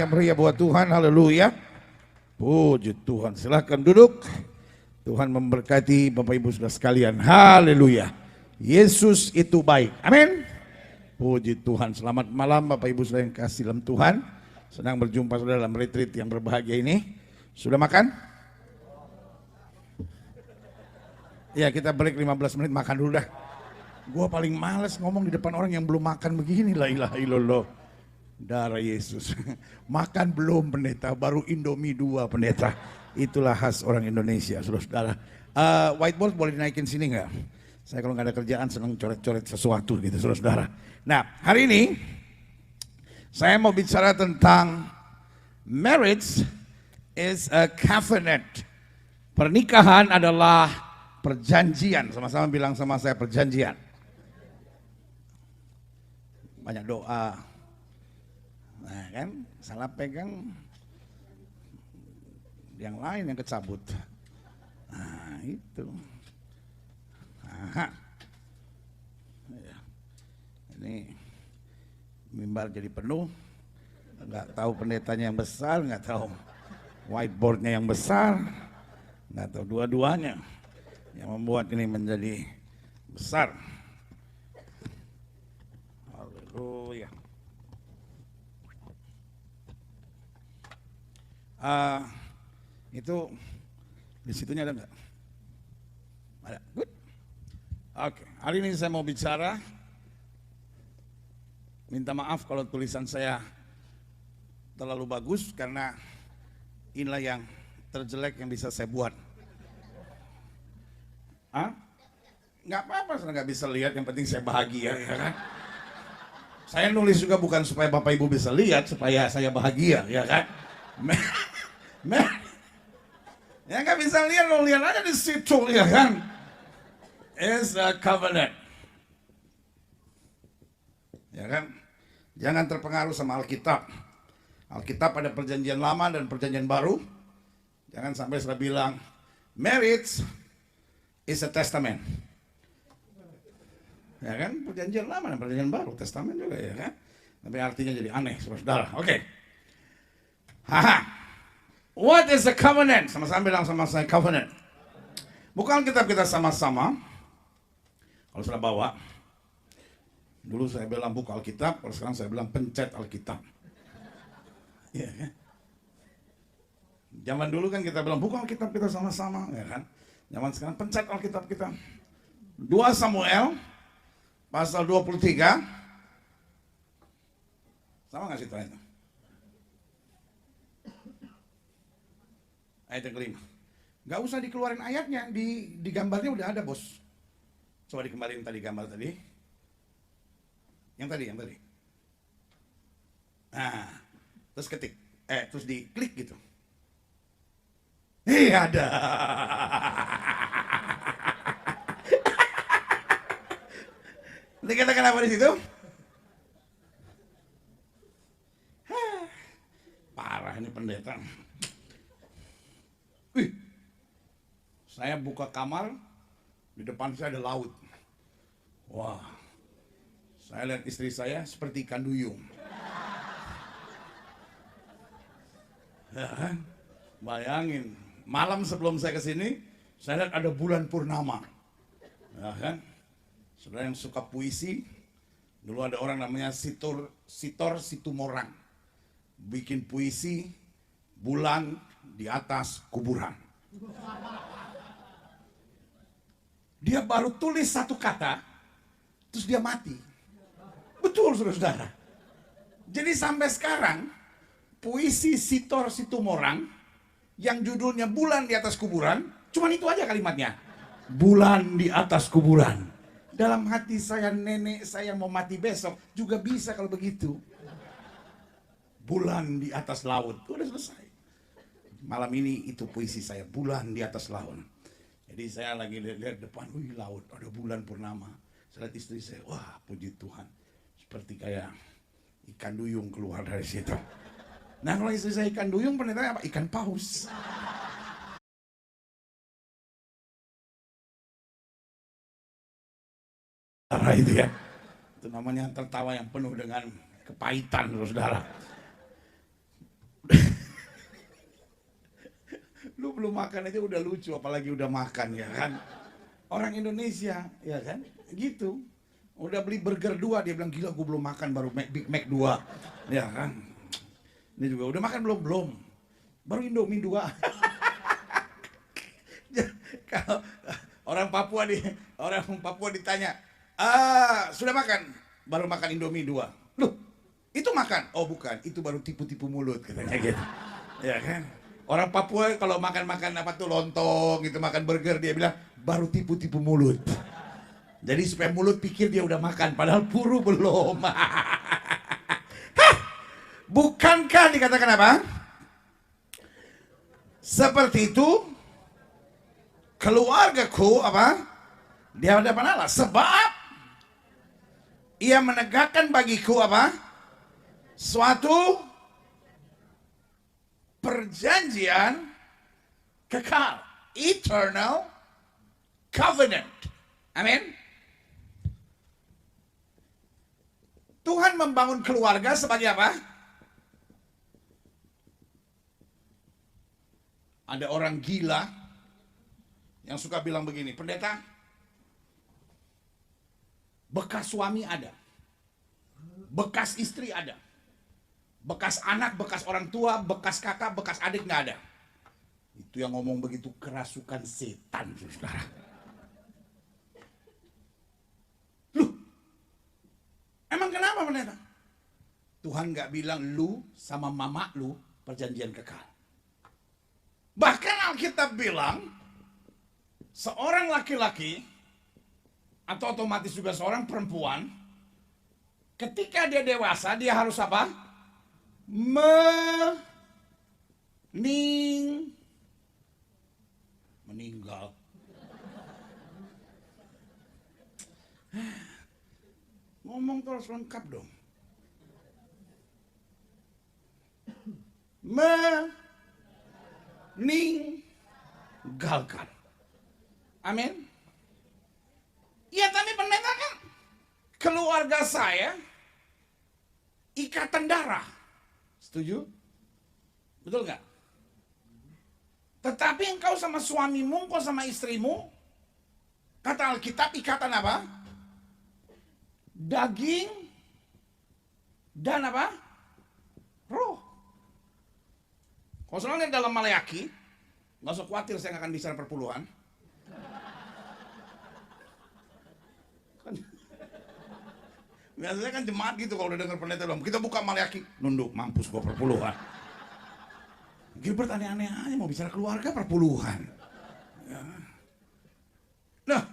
yang meriah buat Tuhan, haleluya. Puji Tuhan, silahkan duduk. Tuhan memberkati Bapak Ibu Saudara sekalian, haleluya. Yesus itu baik, amin. Puji Tuhan, selamat malam Bapak Ibu Saudara yang kasih dalam Tuhan. Senang berjumpa saudara dalam retreat yang berbahagia ini. Sudah makan? Ya, kita break 15 menit makan dulu dah. Gua paling males ngomong di depan orang yang belum makan begini, la ilaha illallah. Darah Yesus. Makan belum pendeta, baru Indomie 2 pendeta. Itulah khas orang Indonesia, saudara-saudara. Whiteboard boleh dinaikin sini nggak? Saya kalau nggak ada kerjaan senang coret-coret sesuatu gitu, saudara-saudara. Nah, hari ini saya mau bicara tentang marriage is a covenant. Pernikahan adalah perjanjian. Sama-sama bilang sama saya, perjanjian. Banyak doa. Nah kan, salah pegang yang lain yang kecabut. Nah itu. Aha. Ini mimbar jadi penuh. Nggak tahu pendetanya yang besar, nggak tahu whiteboardnya yang besar, nggak tahu dua-duanya yang membuat ini menjadi besar. Haleluya. Itu di situnya ada nggak? Ada. Good. Oke. Hari ini saya mau bicara. Minta maaf kalau tulisan saya terlalu bagus karena inilah yang terjelek yang bisa saya buat. Nggak apa-apa, saya nggak bisa lihat. Yang penting saya bahagia, ya kan? Saya nulis juga bukan supaya Bapak Ibu bisa lihat, supaya saya bahagia, ya kan? Ya nggak bisa lihat, lo lihat aja di situ, ya kan? It's a covenant, ya kan? Jangan terpengaruh sama Alkitab. Alkitab ada perjanjian lama dan perjanjian baru. Jangan sampai saya bilang marriage is a testament, ya kan? Perjanjian lama dan perjanjian baru, testament juga, ya kan? Tapi artinya jadi aneh, saudara. Oke. Haha. What is a covenant? Sama-sama bilang sama saya, covenant. Bukan kitab kita sama-sama. Kalau sudah bawa. Dulu saya bilang buka Alkitab, kalau sekarang saya bilang pencet Alkitab. Iya kan? Zaman dulu kan kita bilang buka Alkitab kita sama-sama, ya kan? Zaman sekarang pencet Alkitab kita. 2 Samuel pasal 23. Sama nggak sih itu? Ayat yang kelima. Gak usah dikeluarin ayatnya, di gambarnya udah ada, bos. Coba dikembaliin tadi gambar tadi. Yang tadi. Nah, terus ketik. Terus diklik gitu. Ada. Dikatakan apa di situ? Parah ini pendeta. Saya buka kamar, di depan saya ada laut. Wah, saya lihat istri saya seperti ikan duyung. Ya kan? Bayangin, malam sebelum saya kesini, saya lihat ada bulan purnama. Ya kan? Saudara yang suka puisi, dulu ada orang namanya Sitor Situmorang. Bikin puisi, bulan di atas kuburan. Dia baru tulis satu kata, terus dia mati. Betul, saudara-saudara. Jadi sampai sekarang, puisi Sitor Situmorang, yang judulnya Bulan di Atas Kuburan, cuman itu aja kalimatnya. Bulan di atas kuburan. Dalam hati saya, nenek saya mau mati besok, juga bisa kalau begitu. Bulan di atas laut, udah selesai. Malam ini itu puisi saya, bulan di atas laut. Jadi saya lagi lihat depan, wih laut, ada bulan purnama. Saya lihat istri saya, wah puji Tuhan. Seperti kayak ikan duyung keluar dari situ. Nah kalau istri saya ikan duyung, pendetanya apa? Ikan paus. Itu ya. Itu namanya tertawa yang penuh dengan kepahitan, saudara. Lu belum makan aja udah lucu, apalagi udah makan ya kan. Orang Indonesia ya kan, gitu. Udah beli burger 2, dia bilang gila gue belum makan baru Big Mac 2. Ya kan. Ini juga udah makan belum? Belum. Baru Indomie 2. Kalau orang Papua ditanya, sudah makan? Baru makan Indomie 2. Loh, itu makan? Oh bukan, itu baru tipu-tipu mulut katanya gitu. Ya kan? Orang Papua kalau makan-makan apa tuh lontong gitu, makan burger, dia bilang baru tipu-tipu mulut. Jadi supaya mulut pikir dia udah makan, padahal puru belum. Bukankah dikatakan apa? Seperti itu keluargaku apa? Di hadapan Allah, sebab ia menegakkan bagiku apa? Suatu perjanjian kekal, eternal covenant. Amin. Tuhan membangun keluarga sebagai apa? Ada orang gila yang suka bilang begini, pendeta, bekas suami ada, bekas istri ada, bekas anak, bekas orang tua, bekas kakak, bekas adik nggak ada. Itu yang ngomong begitu kerasukan setan, saudara. Loh, emang kenapa pendeta? Tuhan nggak bilang lu sama mama lu perjanjian kekal. Bahkan Alkitab bilang seorang laki-laki atau otomatis juga seorang perempuan, ketika dia dewasa dia harus apa? Meninggal. Ngomong terus lengkap dong. Meninggalkan. Amin. Ya tapi pendeta kan keluarga saya ikatan darah. Setuju? Betul nggak? Tetapi engkau sama suamimu, engkau sama istrimu, kata Alkitab ikatan apa? Daging dan apa? Roh. Kalau soalnya dalam Maleaki, nggak usah khawatir saya nggak akan bicara perpuluhan. Biasanya kan jemaat gitu kalau udah dengar pendeta bilang, kita buka Maleaki, nunduk, mampus gua perpuluhan. Gilbert aneh-aneh aja mau bicara keluarga perpuluhan. Ya. Nah,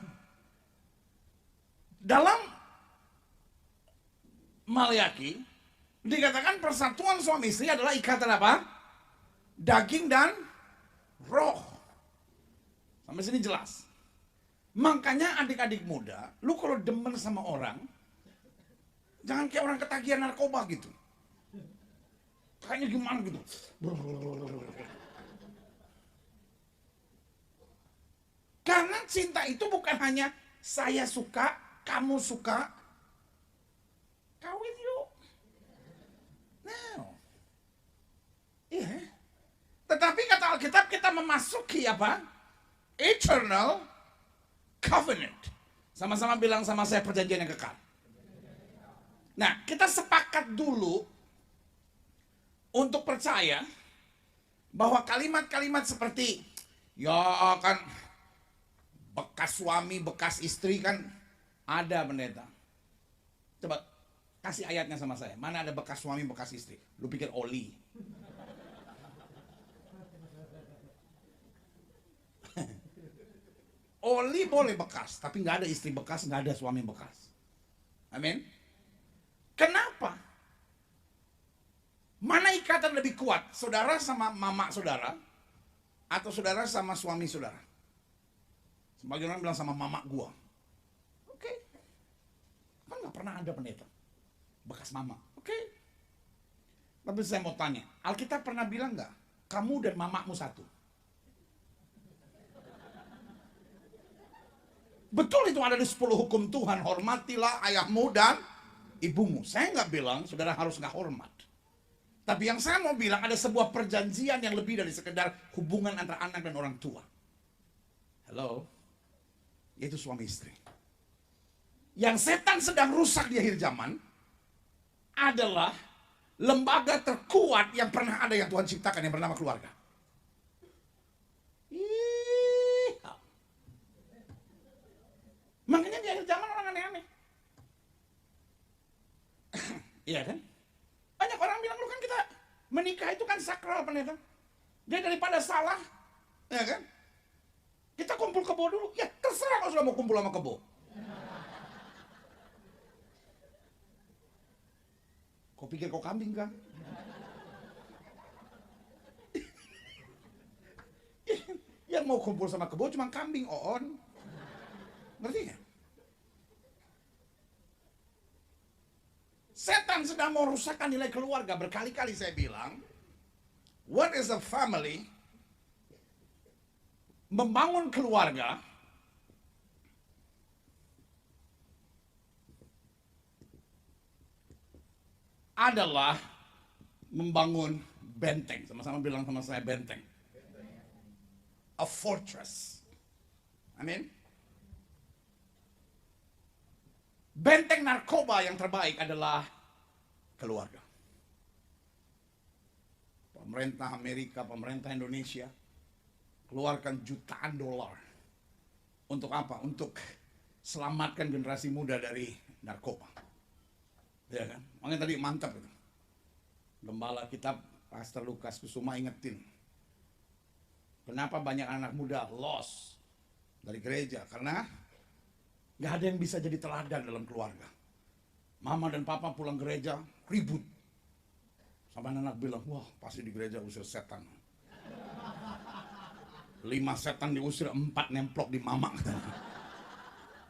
dalam Maleaki dikatakan persatuan suami istri adalah ikatan apa? Daging dan roh. Sampai sini jelas. Makanya adik-adik muda, lu kalau demen sama orang, jangan kayak orang ketagihan narkoba gitu. Kayaknya gimana gitu. Karena cinta itu bukan hanya saya suka, kamu suka, kawin yuk. No. Iya. Tetapi kata Alkitab kita memasuki apa? Eternal covenant. Sama-sama bilang sama saya perjanjian yang kekal. Nah, kita sepakat dulu untuk percaya bahwa kalimat-kalimat seperti ya kan bekas suami, bekas istri kan ada pendeta. Coba kasih ayatnya sama saya. Mana ada bekas suami, bekas istri? Lu pikir oli? Oli boleh bekas, tapi nggak ada istri bekas, nggak ada suami bekas. Amin. Kenapa? Mana ikatan lebih kuat? Saudara sama mama saudara? Atau saudara sama suami saudara? Sebagian orang bilang sama mama gua. Oke. Kan gak pernah ada pendeta bekas mama. Oke. Tapi saya mau tanya, Alkitab pernah bilang gak? Kamu dan mamamu satu. Betul itu ada di 10 hukum Tuhan. Hormatilah ayahmu dan ibumu. Saya nggak bilang saudara harus nggak hormat. Tapi yang saya mau bilang ada sebuah perjanjian yang lebih dari sekedar hubungan antara anak dan orang tua. Hello? Yaitu suami istri. Yang setan sedang rusak di akhir zaman adalah lembaga terkuat yang pernah ada yang Tuhan ciptakan yang bernama keluarga. Makanya di akhir zaman orang aneh-aneh. Iya kan? Banyak orang bilang, lu kan kita menikah itu kan sakral pendeta. Dia daripada salah, ya kan? Kita kumpul kebo dulu. Ya terserah kalau sudah mau kumpul sama kebo. Kau pikir kau kambing kan? Yang mau kumpul sama kebo cuma kambing, on. Ngerti gak? Setan sedang mau rusakkan nilai keluarga. Berkali-kali saya bilang, what is a family? Membangun keluarga adalah membangun benteng. Sama-sama bilang sama saya benteng. A fortress. Amin. Benteng narkoba yang terbaik adalah keluarga. Pemerintah Amerika, pemerintah Indonesia keluarkan jutaan dolar. Untuk apa? Untuk selamatkan generasi muda dari narkoba. Ya kan? Makanya tadi mantap itu. Gembala kitab Pastor Lukas Kusuma ingetin. Kenapa banyak anak muda lost dari gereja? Karena gak ada yang bisa jadi teladan dalam keluarga. Mama dan papa pulang gereja ribut. Sampai anak bilang, wah pasti di gereja usir setan. 5 setan diusir, 4 nemplok di mama.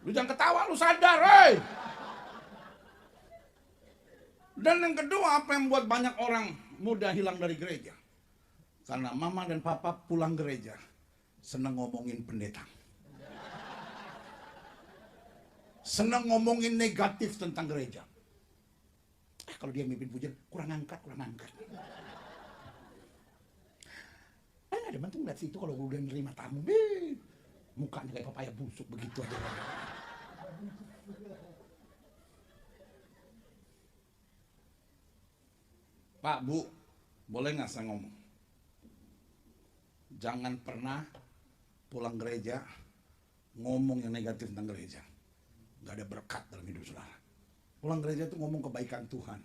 Lu jangan ketawa, lu sadar, hei. Dan yang kedua, apa yang membuat banyak orang muda hilang dari gereja? Karena mama dan papa pulang gereja seneng ngomongin pendeta. Seneng ngomongin negatif tentang gereja. Kalau dia mimpin pujian, kurang angkat, kurang angkat. Ada bantu ngeliat situ kalau udah nerima tamu, mukanya kayak papaya busuk begitu aja. Pak, Bu, boleh nggak saya ngomong? Jangan pernah pulang gereja ngomong yang negatif tentang gereja. Gak ada berkat dalam hidup saudara. Pulang gereja itu ngomong kebaikan Tuhan.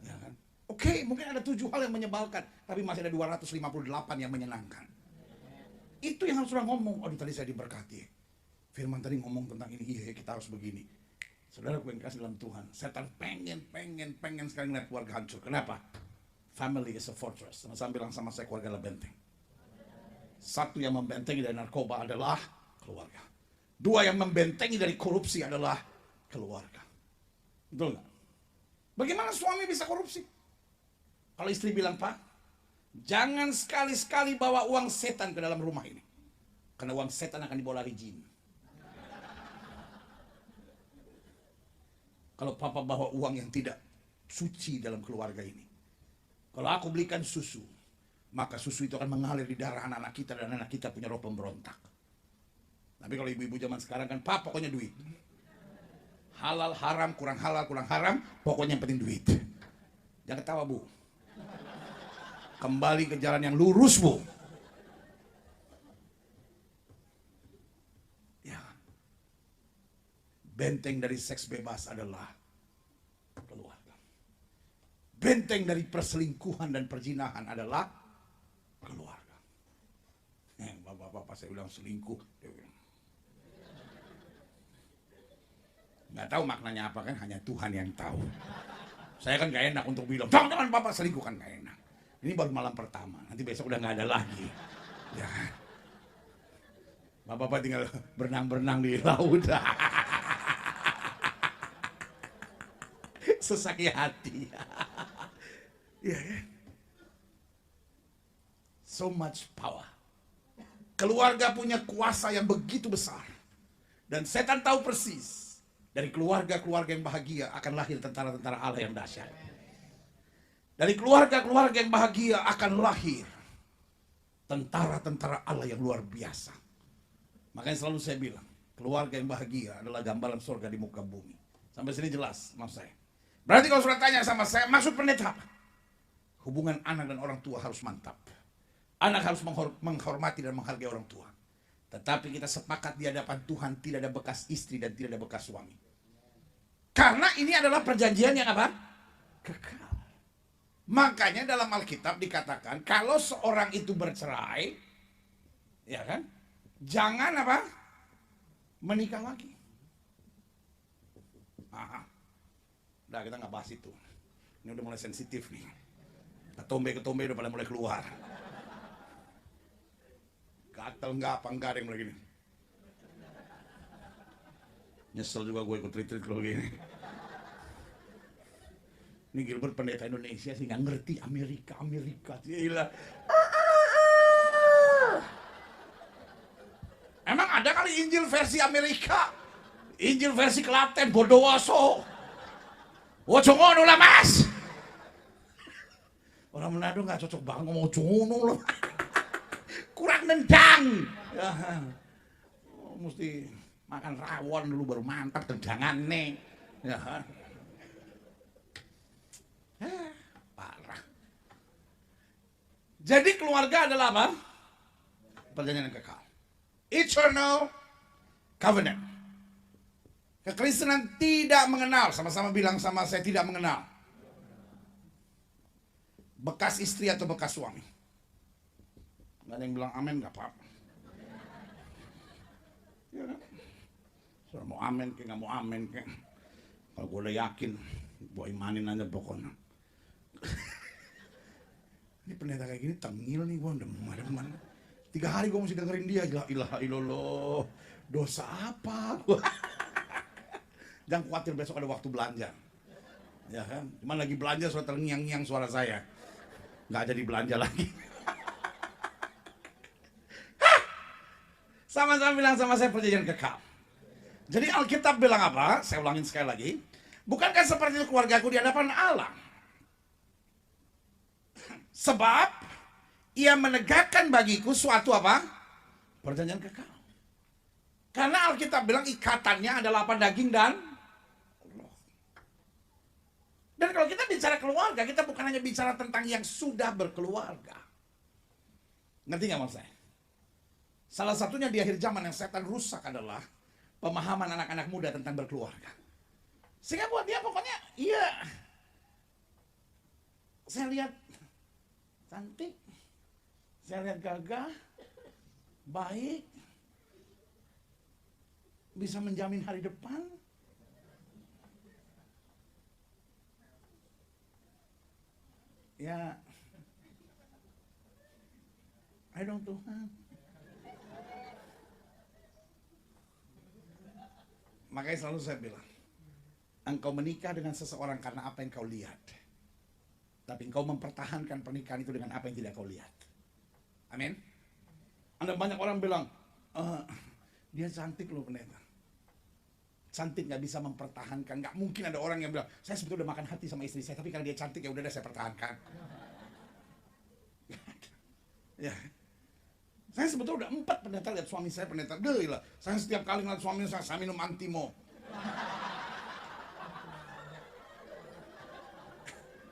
Ya kan? Oke, mungkin ada 7 hal yang menyebalkan, tapi masih ada 258 yang menyenangkan. Itu yang harus saudara ngomong. Aduh, tadi saya diberkati. Firman tadi ngomong tentang ini, iya kita harus begini. Saudara yang kasih dalam Tuhan, setan pengen sekali ngeliat keluarga hancur. Kenapa? Family is a fortress. Sama bilang sama saya, keluarga adalah benteng. Satu yang membentengi dari narkoba adalah keluarga. 2 yang membentengi dari korupsi adalah keluarga. Betul nggak? Bagaimana suami bisa korupsi? Kalau istri bilang, Pak, jangan sekali-sekali bawa uang setan ke dalam rumah ini. Karena uang setan akan dibawa lari jin. Kalau papa bawa uang yang tidak suci dalam keluarga ini. Kalau aku belikan susu, maka susu itu akan mengalir di darah anak-anak kita dan anak kita punya roh pemberontak. Tapi kalau ibu-ibu zaman sekarang kan, Pak, pokoknya duit. Halal, haram, kurang halal, kurang haram, pokoknya yang penting duit. Jangan ketawa, Bu. Kembali ke jalan yang lurus, Bu. Ya. Benteng dari seks bebas adalah keluarga. Benteng dari perselingkuhan dan perzinahan adalah keluarga. Bapak-bapak saya bilang selingkuh, dia bilang. Nggak tahu maknanya apa kan, hanya Tuhan yang tahu. Saya kan gak enak untuk bilang, jangan Bapak selingkuh, kan gak enak. Ini baru malam pertama, nanti besok udah gak ada lagi. Ya. Bapak-bapak tinggal berenang-berenang di laut. Sesakit hati. Ya, ya. So much power. Keluarga punya kuasa yang begitu besar. Dan setan tahu persis. Dari keluarga-keluarga yang bahagia akan lahir tentara-tentara Allah yang dahsyat. Dari keluarga-keluarga yang bahagia akan lahir tentara-tentara Allah yang luar biasa. Makanya selalu saya bilang, keluarga yang bahagia adalah gambaran surga di muka bumi. Sampai sini jelas maksud saya. Berarti kalau sudah tanya sama saya, maksud pendeta apa? Hubungan anak dan orang tua harus mantap. Anak harus menghormati dan menghargai orang tua. Tetapi kita sepakat di hadapan Tuhan tidak ada bekas istri dan tidak ada bekas suami. Karena ini adalah perjanjian yang apa? Kekal. Makanya dalam Alkitab dikatakan kalau seorang itu bercerai, ya kan? Jangan apa? Menikah lagi. Udah kita nggak bahas itu. Ini udah mulai sensitif nih. Ketombe udah pada mulai keluar. Gatel nggak apa enggak ada yang mulai gini. Nyesel juga gue ikut retreat kalau gini. Ini Gilbert pendeta Indonesia sih nggak ngerti Amerika. Gila. Emang ada kali Injil versi Amerika? Injil versi Klaten bodowoso. Ojo ngono lah mas. Orang Manado nggak cocok banget ngomong ojo ngono loh. Kurang nendang. Ya, mesti makan rawon dulu baru mantap tendangannya. Ya. Parah. Jadi keluarga adalah apa? Perjanjian yang kekal. Eternal covenant. Kekristenan tidak mengenal, sama-sama bilang sama saya, tidak mengenal bekas istri atau bekas suami. Gak ada yang bilang amin, gak apa-apa. Ya kan? Soal mau amin kayak gak mau amin kayak. Kalau gue udah yakin, gue imanin aja pokoknya. Ini pendeta kayak gini tengil nih, gue udah demen. 3 hari gue mesti dengerin dia. La ilaha illallah. Dosa apa? Jangan khawatir besok ada waktu belanja. Ya kan? Cuman lagi belanja suara terngiang-ngiang suara saya. Nggak jadi belanja lagi. Sama-sama bilang sama saya perjanjian kekal. Jadi Alkitab bilang apa? Saya ulangin sekali lagi. Bukankah seperti itu keluargaku di hadapan Allah? Sebab ia menegakkan bagiku suatu apa? Perjanjian kekal. Karena Alkitab bilang ikatannya adalah apa? Daging dan roh. Dan kalau kita bicara keluarga, kita bukan hanya bicara tentang yang sudah berkeluarga. Ngerti nggak maksud saya? Salah satunya di akhir zaman yang setan rusak adalah pemahaman anak-anak muda tentang berkeluarga. Sehingga buat dia pokoknya, iya. Saya lihat cantik, saya lihat gagah, baik, bisa menjamin hari depan. Ya, ayo dong Tuhan. Makanya selalu saya bilang, engkau menikah dengan seseorang karena apa yang kau lihat. Tapi engkau mempertahankan pernikahan itu dengan apa yang tidak kau lihat. Amin. Ada banyak orang bilang, dia cantik loh pendeta. Cantik gak bisa mempertahankan. Gak mungkin ada orang yang bilang, saya sebetulnya udah makan hati sama istri saya, tapi karena dia cantik ya udah saya pertahankan. Ya. Saya sebetulnya udah 4 pendeta lihat suami saya pendeta. Gila, saya setiap kali ngeliat suami saya minum Antimo.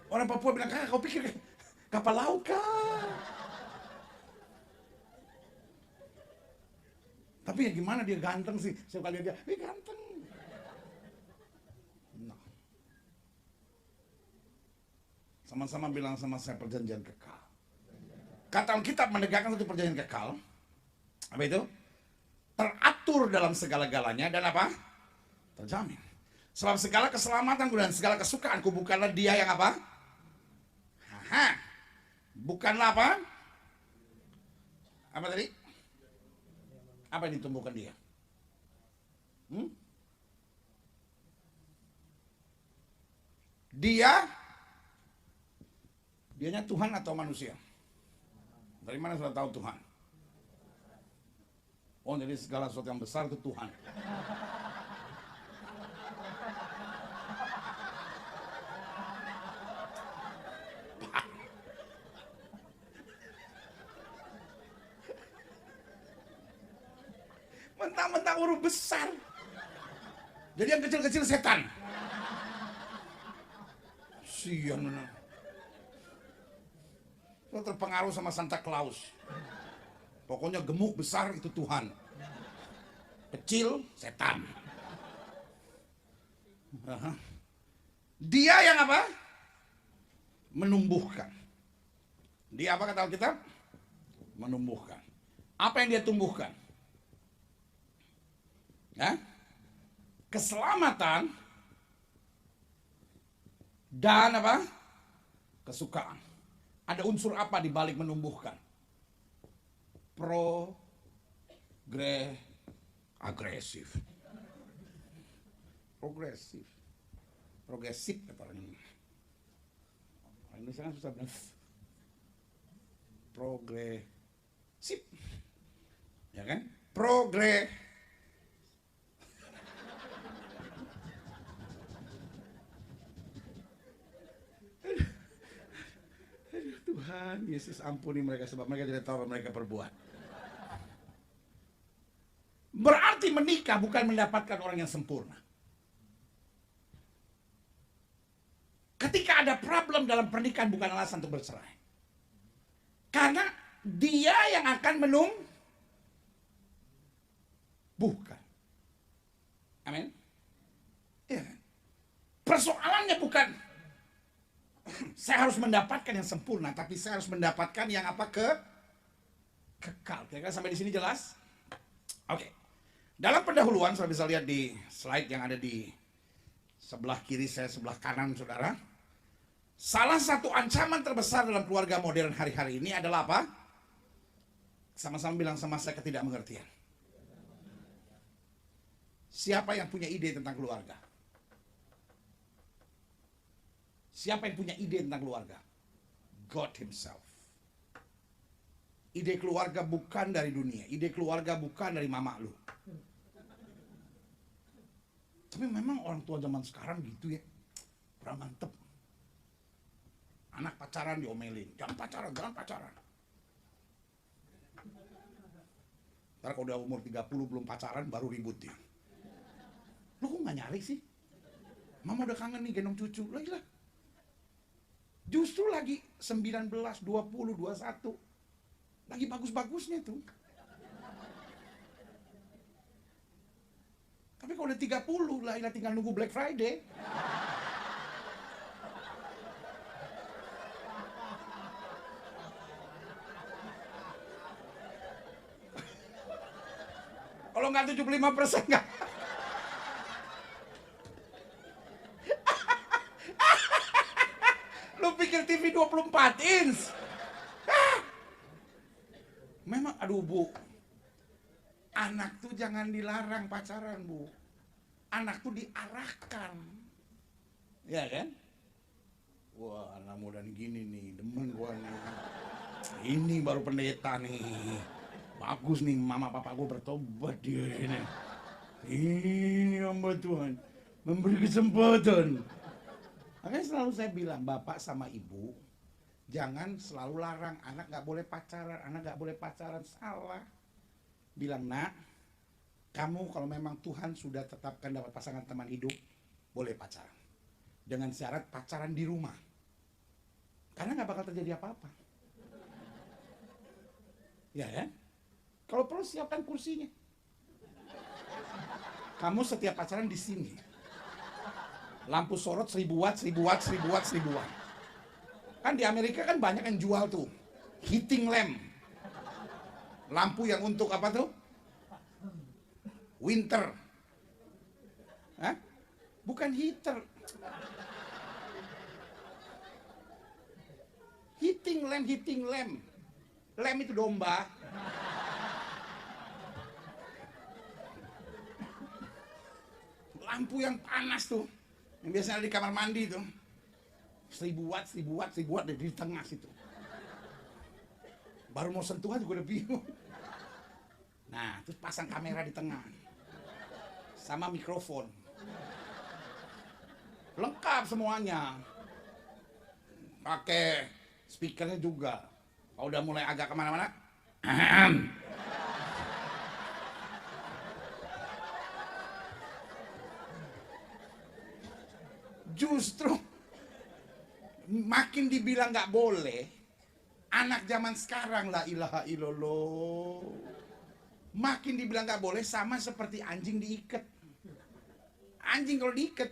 Orang Papua bilang, kau pikir kapal laut kah? Tapi ya gimana dia ganteng sih. Setiap kali dia, ganteng. No. Sama-sama bilang sama saya perjanjian kekal. Kata Alkitab menegakkan satu perjanjian kekal. Apa itu? Teratur dalam segala-galanya dan apa? Terjamin. Sebab segala keselamatanku dan segala kesukaanku bukanlah dia yang apa? Bukanlah apa? Apa tadi? Apa yang ditumbuhkan dia? Dianya Tuhan atau manusia? Dari mana sudah tahu Tuhan? Oh, jadi segala sesuatu yang besar itu Tuhan. Mentang-mentang huruf besar. Jadi yang kecil-kecil setan. Sian benar. Lo terpengaruh sama Santa Claus. Pokoknya gemuk besar itu Tuhan. Kecil setan. Dia yang apa? Menumbuhkan. Dia apa kata Alkitab? Menumbuhkan. Apa yang dia tumbuhkan? Ya? Keselamatan dan apa? Kesukaan. Ada unsur apa di balik menumbuhkan? Agresif. Progresif kata orang ini. Orang Indonesia kan susah benar. Progresif. Ya kan? Tuhan Yesus ampuni mereka sebab mereka tidak tahu apa mereka perbuat. Berarti menikah bukan mendapatkan orang yang sempurna. Ketika ada problem dalam pernikahan bukan alasan untuk bercerai. Karena dia yang akan menumbuhkan. Amin. Ya. Persoalannya bukan saya harus mendapatkan yang sempurna, tapi saya harus mendapatkan yang apa? Kekal. Kira-kira sampai di sini jelas? Oke. Dalam pendahuluan, saudara bisa lihat di slide yang ada di sebelah kiri saya, sebelah kanan saudara. Salah satu ancaman terbesar dalam keluarga modern hari-hari ini adalah apa? Sama-sama bilang sama saya, ketidakmengertian. Siapa yang punya ide tentang keluarga? Siapa yang punya ide tentang keluarga? God himself. Ide keluarga bukan dari dunia. Ide keluarga bukan dari mama lu. Tapi memang orang tua zaman sekarang gitu ya. Kurang mantep. Anak pacaran diomelin. Jangan pacaran. Ntar kalau udah umur 30 belum pacaran baru ribut dia. Lu kok gak nyari sih? Mama udah kangen nih gendong cucu. Lah. Justru lagi 19, 20, 21. Lagi bagus-bagusnya tuh. Tapi kalau udah 30 lah, tinggal nunggu Black Friday. Kalau nggak 75% nggak. Lu pikir TV 24 inch? Memang, aduh Bu, anak tuh jangan dilarang pacaran Bu. Anak tuh diarahkan. Ya kan? Wah, anak muda gini nih, demen gua nih. Ini baru pendeta nih. Bagus nih, mama papa gua bertobat dia ini. Ini hamba Tuhan memberi kesempatan. Makanya selalu saya bilang, bapak sama ibu jangan selalu larang anak nggak boleh pacaran, salah. Bilang, nak, kamu kalau memang Tuhan sudah tetapkan dapat pasangan teman hidup, boleh pacaran. Dengan syarat pacaran di rumah. Karena nggak bakal terjadi apa-apa. Ya kan? Kalau perlu siapkan kursinya. Kamu setiap pacaran di sini. Lampu sorot 1000 watt. Kan di Amerika kan banyak yang jual tuh heating lamp. Lampu yang untuk apa tuh? Winter. Hah? Bukan heater. Heating lamp. Lamp itu domba. Lampu yang panas tuh. Yang biasanya ada di kamar mandi tuh. 1000 watt di tengah situ. Baru mau sentuhan juga udah bingung. Nah, terus pasang kamera di tengah. Sama mikrofon. Lengkap semuanya. Pakai speakernya juga. Kalau udah mulai agak kemana-mana. Justru makin dibilang nggak boleh, anak zaman sekarang la ilaha illallah. Makin dibilang nggak boleh, sama seperti anjing diikat. Anjing kalau diikat,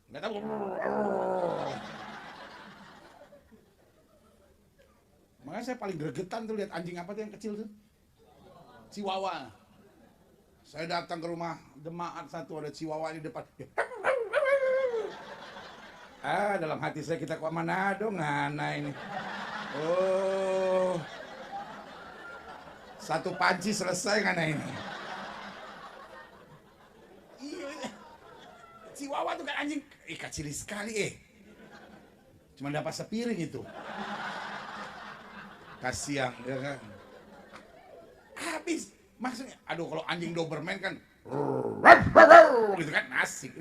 nggak tahu. Makanya saya paling gregetan tuh lihat anjing apa tuh yang kecil tuh, Chihuahua. Saya datang ke rumah jemaat satu, ada Chihuahua di depan. Dalam hati saya, kita kok Manado ngana ini. Oh, satu panci selesai ngana ini. Iya, Chihuahua tuh kan anjing, kecil sekali cuma dapat sepiring itu. Kasihan, ya kan? Habis, maksudnya, aduh kalau anjing Doberman kan, gitu kan, asik.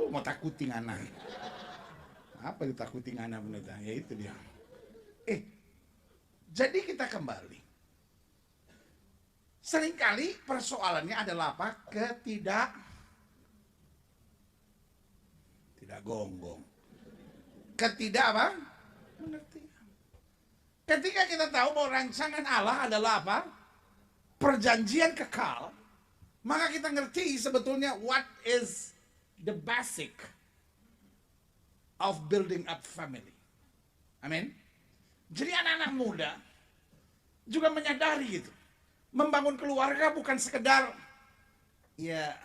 Mau takutin anak. Apa itu takutin anak bener? Ya itu dia. Jadi kita kembali. Seringkali persoalannya adalah apa? Tidak gonggong. Ketidak apa? Pengertian. Ketika kita tahu bahwa rancangan Allah adalah apa? Perjanjian kekal, maka kita ngerti sebetulnya what is the basic of building up family. Amin. Jadi anak-anak muda juga menyadari gitu. Membangun keluarga bukan sekedar, ya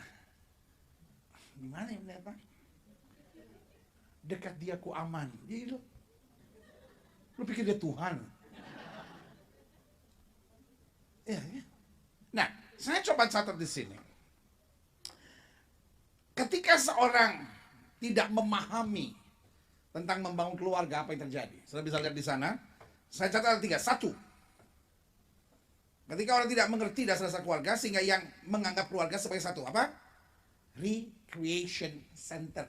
gimana ya Pak? Dekat dia ku aman. Jadi lu pikir dia Tuhan? Ya. Nah, saya coba catat di sini. Ketika seorang tidak memahami tentang membangun keluarga, apa yang terjadi? Saya bisa lihat di sana. Saya catat ada 3. 1. Ketika orang tidak mengerti dasar-dasar keluarga, sehingga yang menganggap keluarga sebagai satu apa? Recreation center,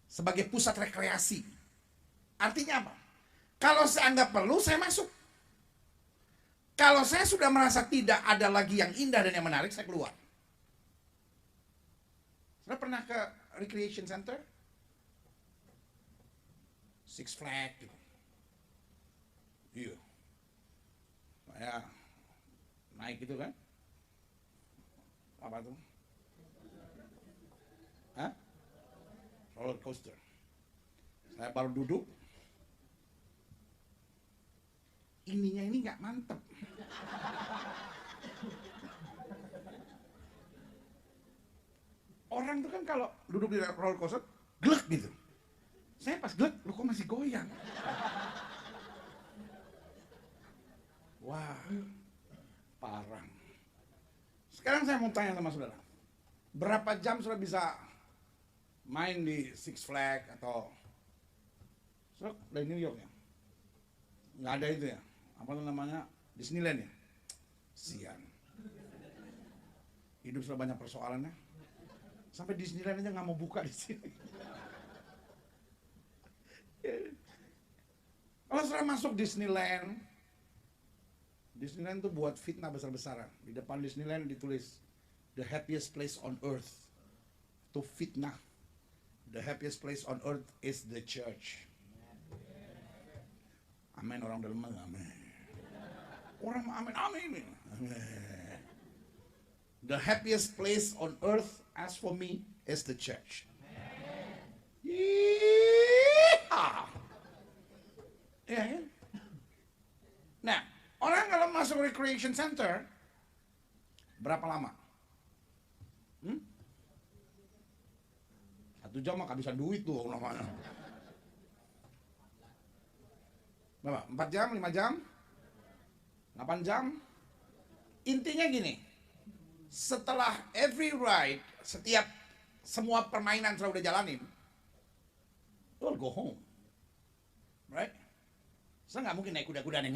sebagai pusat rekreasi. Artinya apa? Kalau saya anggap perlu, saya masuk. Kalau saya sudah merasa tidak ada lagi yang indah dan yang menarik, saya keluar. Saya pernah ke recreation center? Six Flags gitu. Iya. Saya naik gitu kan? Apa tuh? Roller coaster. Saya baru duduk. Ininya ini nggak mantep. Orang tuh kan kalau duduk di roller coaster, glek gitu. Saya pas glek, lu kok masih goyang? Wah, parah. Sekarang saya mau tanya sama saudara, berapa jam sudah bisa main di Six Flags atau dari New York ya? Nggak ada itu ya? Apa namanya? Disneyland ya? Sian. Hidup sudah banyak persoalannya. Sampai Disneyland aja nggak mau buka di sini. Kalau sudah masuk Disneyland, Disneyland tuh buat fitnah besar-besaran. Di depan Disneyland ditulis the happiest place on earth. Itu fitnah. The happiest place on earth is the church. Amin, orang dalam amin. Orang amin, amin. The happiest place on earth, as for me, is the church. Yeehaw. Ya. Nah, orang kalau masuk recreation center, berapa lama? 1 jam mah kehabisan duit tuh namanya. Berapa? 4 jam, 5 jam? 8 jam? Intinya gini, setelah every ride, setiap semua permainan sudah jalanin, you'll go home. Right? Saya nggak mungkin naik kuda-kuda nih.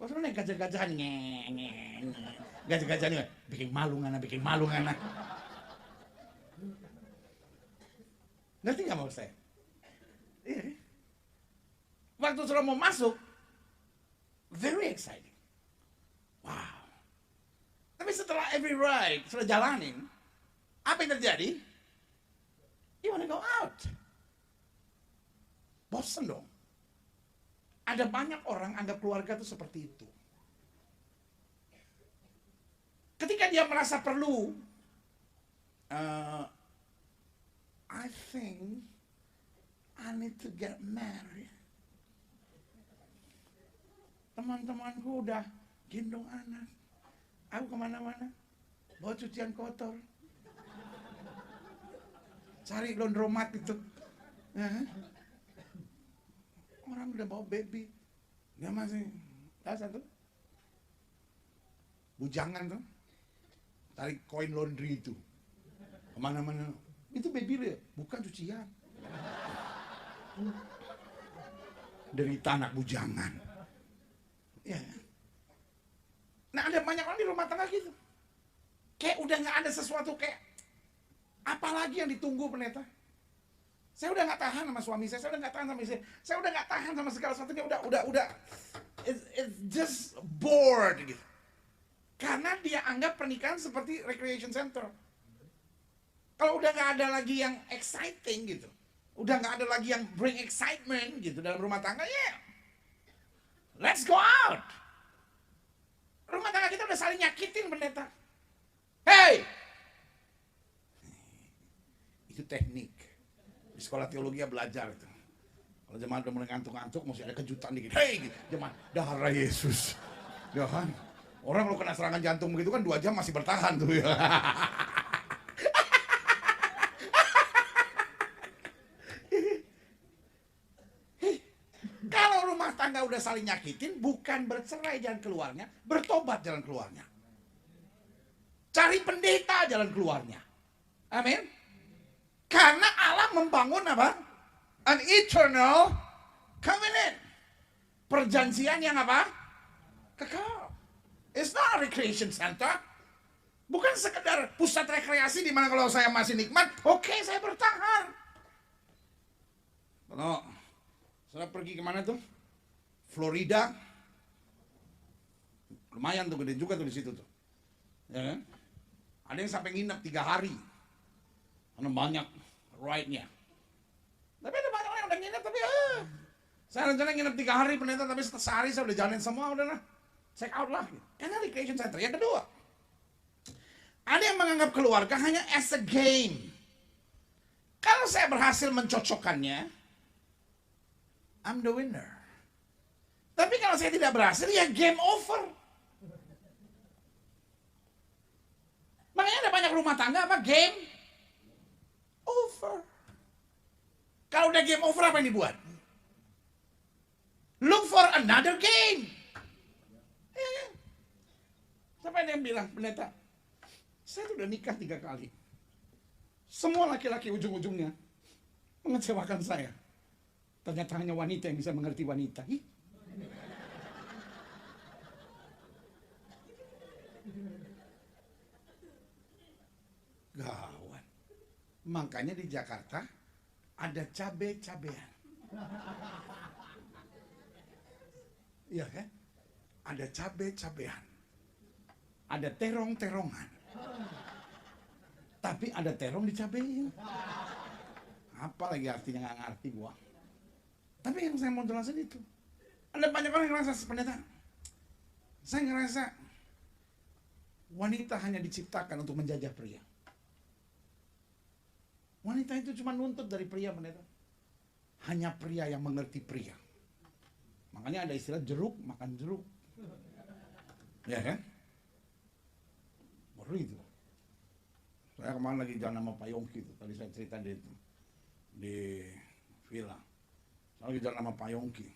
Bos naik gajah-gajahan gajah-gajah nih bikin malu ngana. Ngerti nggak maksud saya? Iya. waktu sudah mau masuk, very exciting. Wow. Tapi setelah every ride, sudah jalanin, apa yang terjadi? You wanna go out. Bosen dong. Ada banyak orang anggap keluarga itu seperti itu. Ketika dia merasa perlu, I think I need to get married. Teman-temanku udah gendong anak. Aku kemana-mana, bawa cucian kotor. Cari laundromat itu. Orang udah bawa baby. Dia masih, satu. Bujangan tuh. Tarik koin laundry itu. Kemana-mana. Itu baby dia, bukan cucian. Derita anak bujangan. Ya. Nah ada banyak orang di rumah tangga gitu. Kayak udah gak ada sesuatu kayak, apalagi yang ditunggu pendeta. Saya udah gak tahan sama suami saya udah gak tahan sama istri saya udah gak tahan sama segala sesuatunya, udah, it's just bored gitu. Karena dia anggap pernikahan seperti recreation center. Kalau udah gak ada lagi yang exciting gitu, udah gak ada lagi yang bring excitement gitu dalam rumah tangga, ya let's go out. Rumah tangga kita udah saling nyakitin pendeta. Hey! Itu teknik. Di sekolah teologi belajar itu. Kalau jemaat udah mulai ngantuk-ngantuk, mesti ada kejutan dikit. Hey! Gitu. Jemaat, darah Yesus. Ya kan? Orang kalau kena serangan jantung begitu kan 2 jam masih bertahan tuh ya. Kalau rumah tangga udah saling nyakitin, bukan bercerai jalan keluarnya, bertobat jalan keluarnya. Cari pendeta jalan keluarnya. Amin. Karena Allah membangun apa? An eternal covenant. Perjanjian yang apa? Kekal. It's not a recreation center. Bukan sekedar pusat rekreasi di mana kalau saya masih nikmat, oke, saya bertahan. Kalau saya pergi kemana tuh? Florida. Lumayan tuh, gede juga tuh di situ tuh. Ya kan? Ada yang sampai nginep 3 hari. Karena banyak ride-nya. Tapi ada banyak orang yang udah nginep, tapi saya rencana nginep 3 hari pendeta, tapi sehari saya udah jalanin semua, udah lah. Check out lah. Karena recreation center. Yang kedua, ada yang menganggap keluarga hanya as a game. Kalau saya berhasil mencocokkannya, I'm the winner. Tapi kalau saya tidak berhasil, ya game over. Makanya ada banyak rumah tangga apa? Game over. Kalau udah game over, apa yang dibuat? Look for another game. Sampai ada yang bilang, pendeta, saya tuh udah nikah 3 kali. Semua laki-laki ujung-ujungnya mengecewakan saya. Ternyata hanya wanita yang bisa mengerti wanita. Gawat. Makanya di Jakarta ada cabe-cabean. Iya kan? Ada cabe-cabean. Ada terong-terongan. Tapi ada terong dicabein. Apa lagi artinya, nggak ngerti gua. Tapi yang saya mau jelasin itu. Ada banyak orang yang ngerasa pendeta. Saya ngerasa wanita hanya diciptakan untuk menjajah pria. Wanita itu cuma nuntut dari pria, pendeta. Hanya pria yang mengerti pria. Makanya ada istilah jeruk makan jeruk. Ya kan? Baru itu. Saya kemarin lagi jalan sama Pak Yongki itu. Tadi saya cerita di villa. Saya lagi jalan sama Pak Yongki.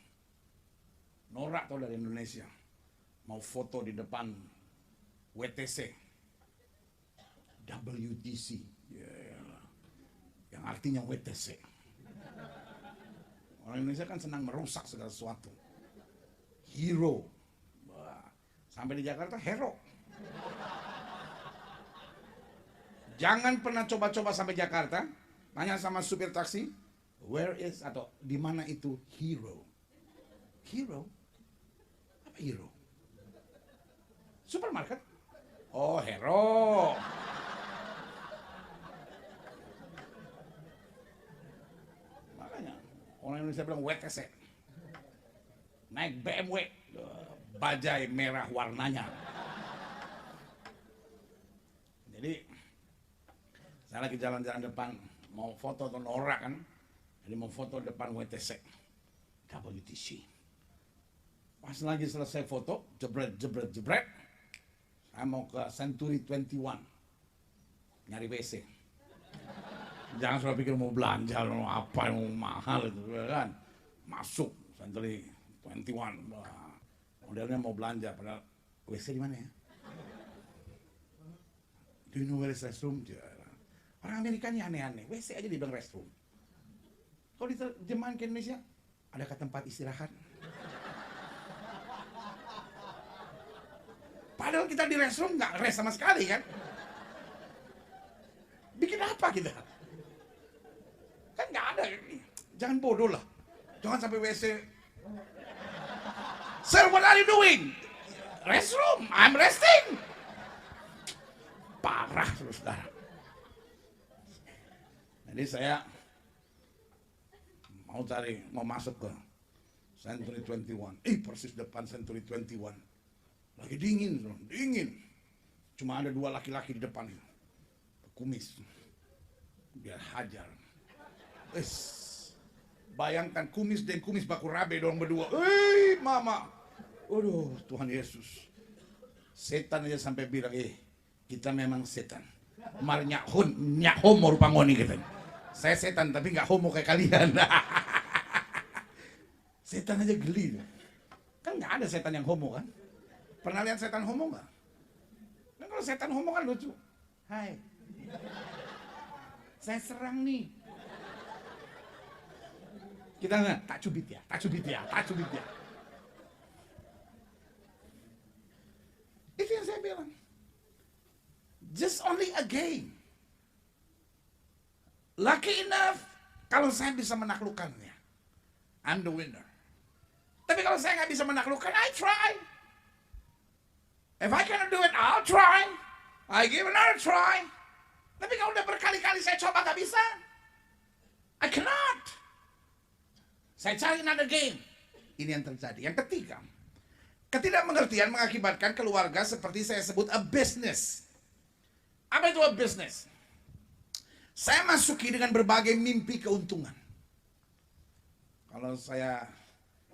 Norak tau dari Indonesia. Mau foto di depan WTC. WTC. Yang artinya WTC. Orang Indonesia kan senang merusak segala sesuatu. Hero. Sampai di Jakarta hero. Jangan pernah coba-coba sampai Jakarta, tanya sama supir taksi, where is atau di mana itu hero. Hero? Apa hero? Supermarket? Oh, hero. Makanya orang Indonesia bilang WTC. Naik BMW, bajai merah warnanya. Jadi saya lagi jalan-jalan depan, mau foto atau norak kan, jadi mau foto depan WTC, WTC. Pas lagi selesai foto, jebret, saya mau ke Century 21, nyari WC. Jangan selalu pikir mau belanja, mau apa, mau mahal itu kan. Masuk Century 21, modelnya mau belanja, padahal WC di mana ya? Do you know where is restroom? Orang Amerika ini aneh-aneh, WC aja dibilang restroom. Kalau diterjemahan ke Indonesia, adakah tempat istirahat? Padahal kita di restroom nggak rest sama sekali kan? Bikin apa kita? Kan nggak ada. Jangan bodoh lah. Jangan sampai WC. Sir, what are you doing? Restroom, I'm resting. Parah, saudara. Jadi saya mau masuk ke Century 21. Persis depan Century 21. Lagi dingin. Cuma ada 2 laki-laki di depan itu. Kumis. Biar hajar. Bayangkan kumis dan kumis baku rabe dong berdua. Mama. Aduh, Tuhan Yesus. Setan aja sampai bilang, kita memang setan. Mar nyak homo rupa ngoni gitu. Saya setan tapi nggak homo kayak kalian. Setan aja geli. Kan nggak ada setan yang homo kan? Pernah lihat setan homo nggak? Kan kalau setan homo kan lucu. Hai, saya serang nih. Kita nggak, tak cubit ya. Itu yang saya bilang. Just only a game. Lucky enough, kalau saya bisa menaklukkannya, I'm the winner. Tapi kalau saya nggak bisa menaklukkan, I try. If I cannot do it, I'll try. I give another try. Tapi kalau udah berkali-kali saya coba nggak bisa, I cannot. Saya cari another game. Ini yang terjadi. Yang ketiga, ketidakmengertian mengakibatkan keluarga seperti saya sebut a business. Apa itu a business? Saya masuki dengan berbagai mimpi keuntungan. Kalau saya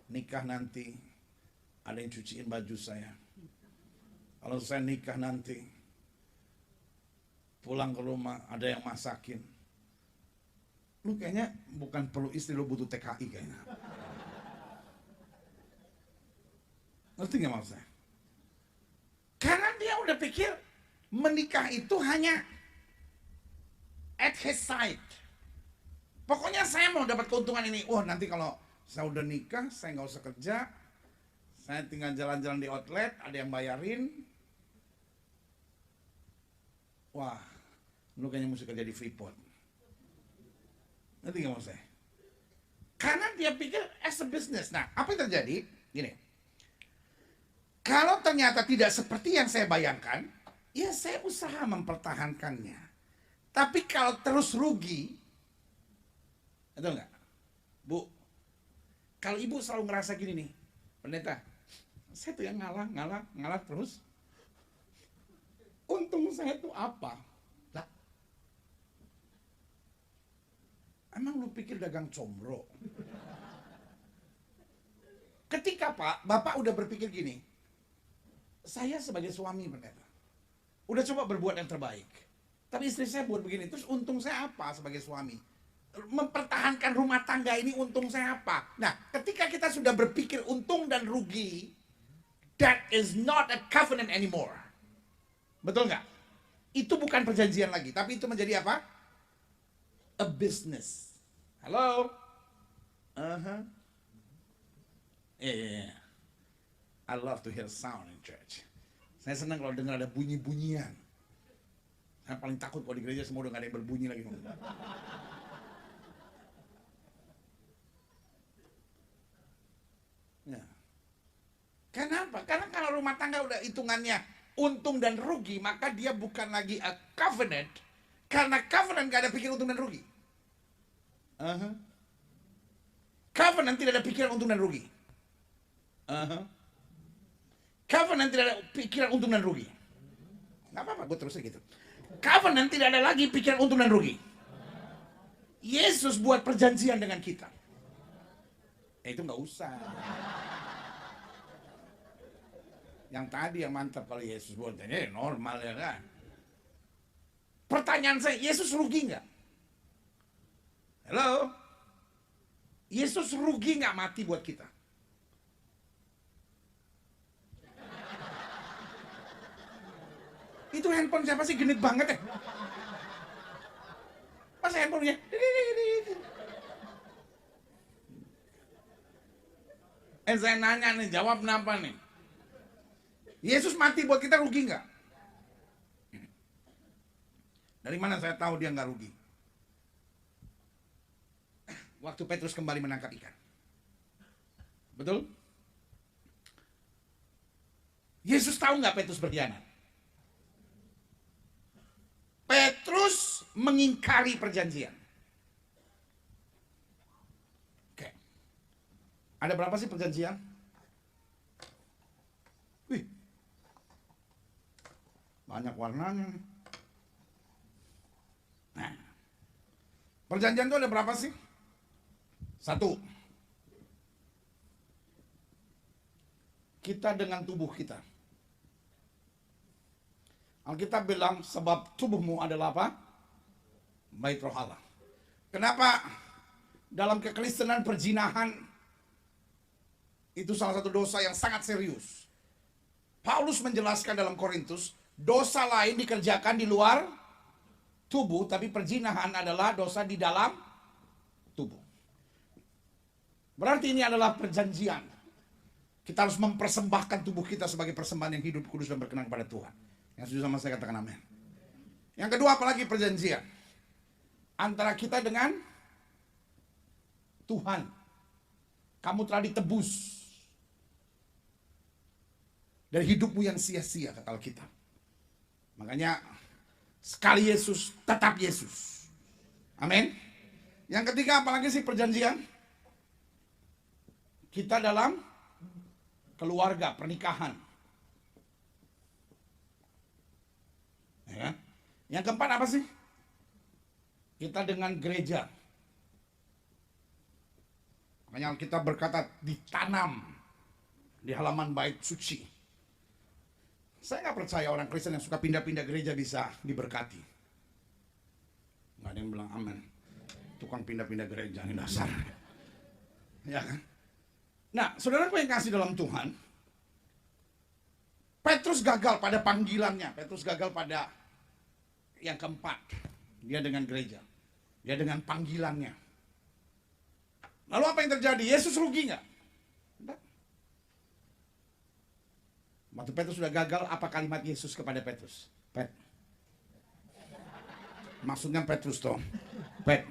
nikah nanti, ada yang cuciin baju saya. Kalau saya nikah nanti, pulang ke rumah, ada yang masakin. Lu kayaknya bukan perlu istri, lu butuh TKI kayaknya. Ngerti gak maksud saya? Karena dia udah pikir menikah itu hanya at his side. Pokoknya saya mau dapat keuntungan ini. Nanti kalau saya udah nikah, saya nggak usah kerja. Saya tinggal jalan-jalan di outlet, ada yang bayarin. Wah, lu kayaknya mesti kerja di Freeport. Ngerti nggak maksud saya? Karena dia pikir as a business. Nah, apa yang terjadi? Gini. Kalau ternyata tidak seperti yang saya bayangkan, ya saya usaha mempertahankannya. Tapi kalau terus rugi, betul nggak? Bu, kalau ibu selalu ngerasa gini nih, pendeta, saya tuh yang ngalah terus. Untung saya tuh apa? Lah, emang lu pikir dagang combro? Ketika Bapak udah berpikir gini, saya sebagai suami pendeta, udah coba berbuat yang terbaik. Tapi istri saya buat begini, terus untung saya apa sebagai suami? Mempertahankan rumah tangga ini untung saya apa? Nah, ketika kita sudah berpikir untung dan rugi, that is not a covenant anymore. Betul nggak? Itu bukan perjanjian lagi, tapi itu menjadi apa? A business. Halo? Yeah. I love to hear sound in church. Saya senang kalau dengar ada bunyi-bunyian. Saya paling takut kalau di gereja semua udah gak ada yang berbunyi lagi. Ya. Kenapa? Karena kalau rumah tangga udah hitungannya untung dan rugi, maka dia bukan lagi a covenant. Karena covenant gak ada pikir untung dan rugi. Covenant tidak ada pikiran untung dan rugi. Covenant tidak ada pikiran untung dan rugi. Gak apa-apa, gue terusnya gitu. Covenant tidak ada lagi pikiran untung dan rugi. Yesus buat perjanjian dengan kita. Itu gak usah. Yang tadi yang mantap kalau Yesus buat, ini normal ya kan. Pertanyaan saya, Yesus rugi nggak? Halo? Yesus rugi nggak mati buat kita? Itu handphone siapa sih, genit banget ya? Masa handphonenya? Saya nanya nih, jawab kenapa nih? Yesus mati buat kita rugi nggak? Dari mana saya tahu dia nggak rugi? Waktu Petrus kembali menangkap ikan. Betul? Yesus tahu nggak Petrus berkhianat? Petrus mengingkari perjanjian. Oke. Ada berapa sih perjanjian? Wih. Banyak warnanya. Nah. Perjanjian itu ada berapa sih? 1. Kita dengan tubuh kita. Alkitab bilang sebab tubuhmu adalah apa? Bait roh Allah. Kenapa dalam kekristenan perzinahan itu salah satu dosa yang sangat serius? Paulus menjelaskan dalam Korintus, dosa lain dikerjakan di luar tubuh, tapi perzinahan adalah dosa di dalam tubuh. Berarti ini adalah perjanjian. Kita harus mempersembahkan tubuh kita sebagai persembahan yang hidup, kudus, dan berkenan kepada Tuhan. Yang setuju sama saya katakan amin. Yang kedua, apalagi perjanjian antara kita dengan Tuhan. Kamu telah ditebus dari hidupmu yang sia-sia, kata Alkitab. Makanya sekali Yesus, tetap Yesus. Amin. Yang ketiga, apalagi sih perjanjian? Kita dalam keluarga, pernikahan. Ya. Yang keempat apa sih? Kita dengan gereja. Makanya kita berkata ditanam di halaman bait suci. Saya nggak percaya orang Kristen yang suka pindah-pindah gereja bisa diberkati. Nggak ada yang bilang amin. Tukang pindah-pindah gereja ini dasar. Ya kan? Nah, saudara yang kasih dalam Tuhan, Petrus gagal pada panggilannya. Petrus gagal pada yang keempat. Dia dengan gereja. Dia dengan panggilannya. Lalu apa yang terjadi? Yesus rugi nggak? Waktu Petrus sudah gagal, apa kalimat Yesus kepada Petrus? Pet. Maksudnya Petrus toh. Pet.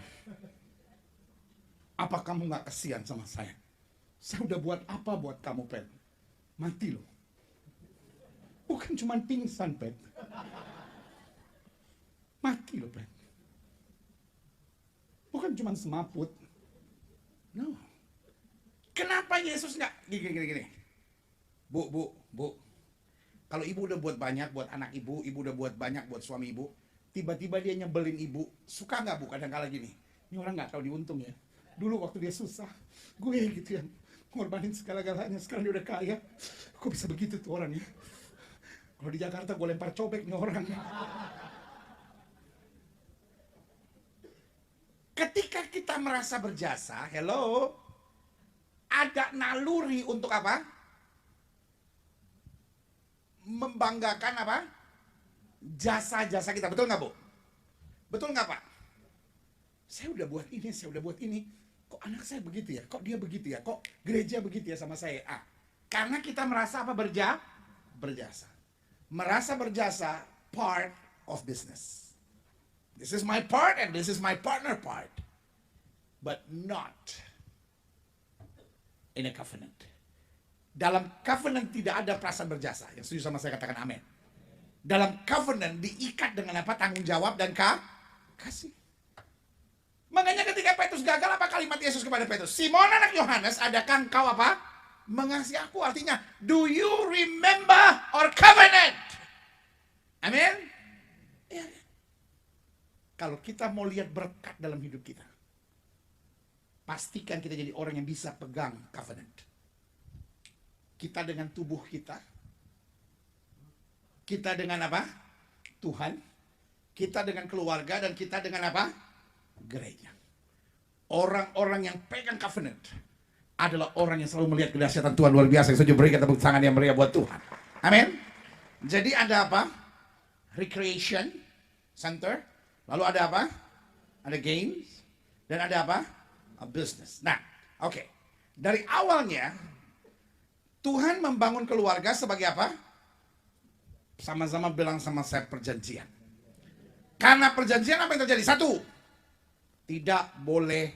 Apa kamu nggak kasihan sama saya? Saya udah buat apa buat kamu, Pet? Mati loh. Bukan cuma pingsan, Pet. Mati loh, Pet. Bukan cuma semaput. No. Kenapa Yesus nggak gini? Bu. Kalau ibu udah buat banyak buat anak ibu udah buat banyak buat suami ibu, tiba-tiba dia nyebelin ibu, suka nggak bu kadang-kala gini? Ini orang nggak tahu diuntung ya. Dulu waktu dia susah, gue gitu ya, ngorbanin segala-galanya. Sekarang dia udah kaya, kok bisa begitu tuh orang ya? Kalau di Jakarta gue lempar cobek nih orang. Ketika kita merasa berjasa, hello, ada naluri untuk apa? Membanggakan apa? Jasa-jasa kita. Betul nggak bu? Betul nggak pak? Saya udah buat ini. Kok anak saya begitu ya? Kok dia begitu ya? Kok gereja begitu ya sama saya? Karena kita merasa apa? Berjasa. Merasa berjasa part of business. This is my part and this is my partner part. But not in a covenant. Dalam covenant tidak ada perasaan berjasa. Yang setuju sama saya katakan amin. Dalam covenant diikat dengan apa? Tanggung jawab dan kasih. Makanya ketika Petrus gagal, apa kalimat Yesus kepada Petrus? Simon anak Yohanes, adakah engkau apa? Mengasihi aku. Artinya, do you remember our covenant? Amin. Ya. Kalau kita mau lihat berkat dalam hidup kita, pastikan kita jadi orang yang bisa pegang covenant. Kita dengan tubuh kita dengan apa? Tuhan, kita dengan keluarga, dan kita dengan apa? Gereja. Orang-orang yang pegang covenant adalah orang yang selalu melihat kedahsyatan Tuhan luar biasa. Saya berikan tepuk tangan yang meriah buat Tuhan. Amin. Jadi ada apa? Recreation center. Lalu ada apa? Ada games. Dan ada apa? A business. Nah, oke. Dari awalnya Tuhan membangun keluarga sebagai apa? Sama-sama bilang sama saya, perjanjian. Karena perjanjian apa yang terjadi? Satu, tidak boleh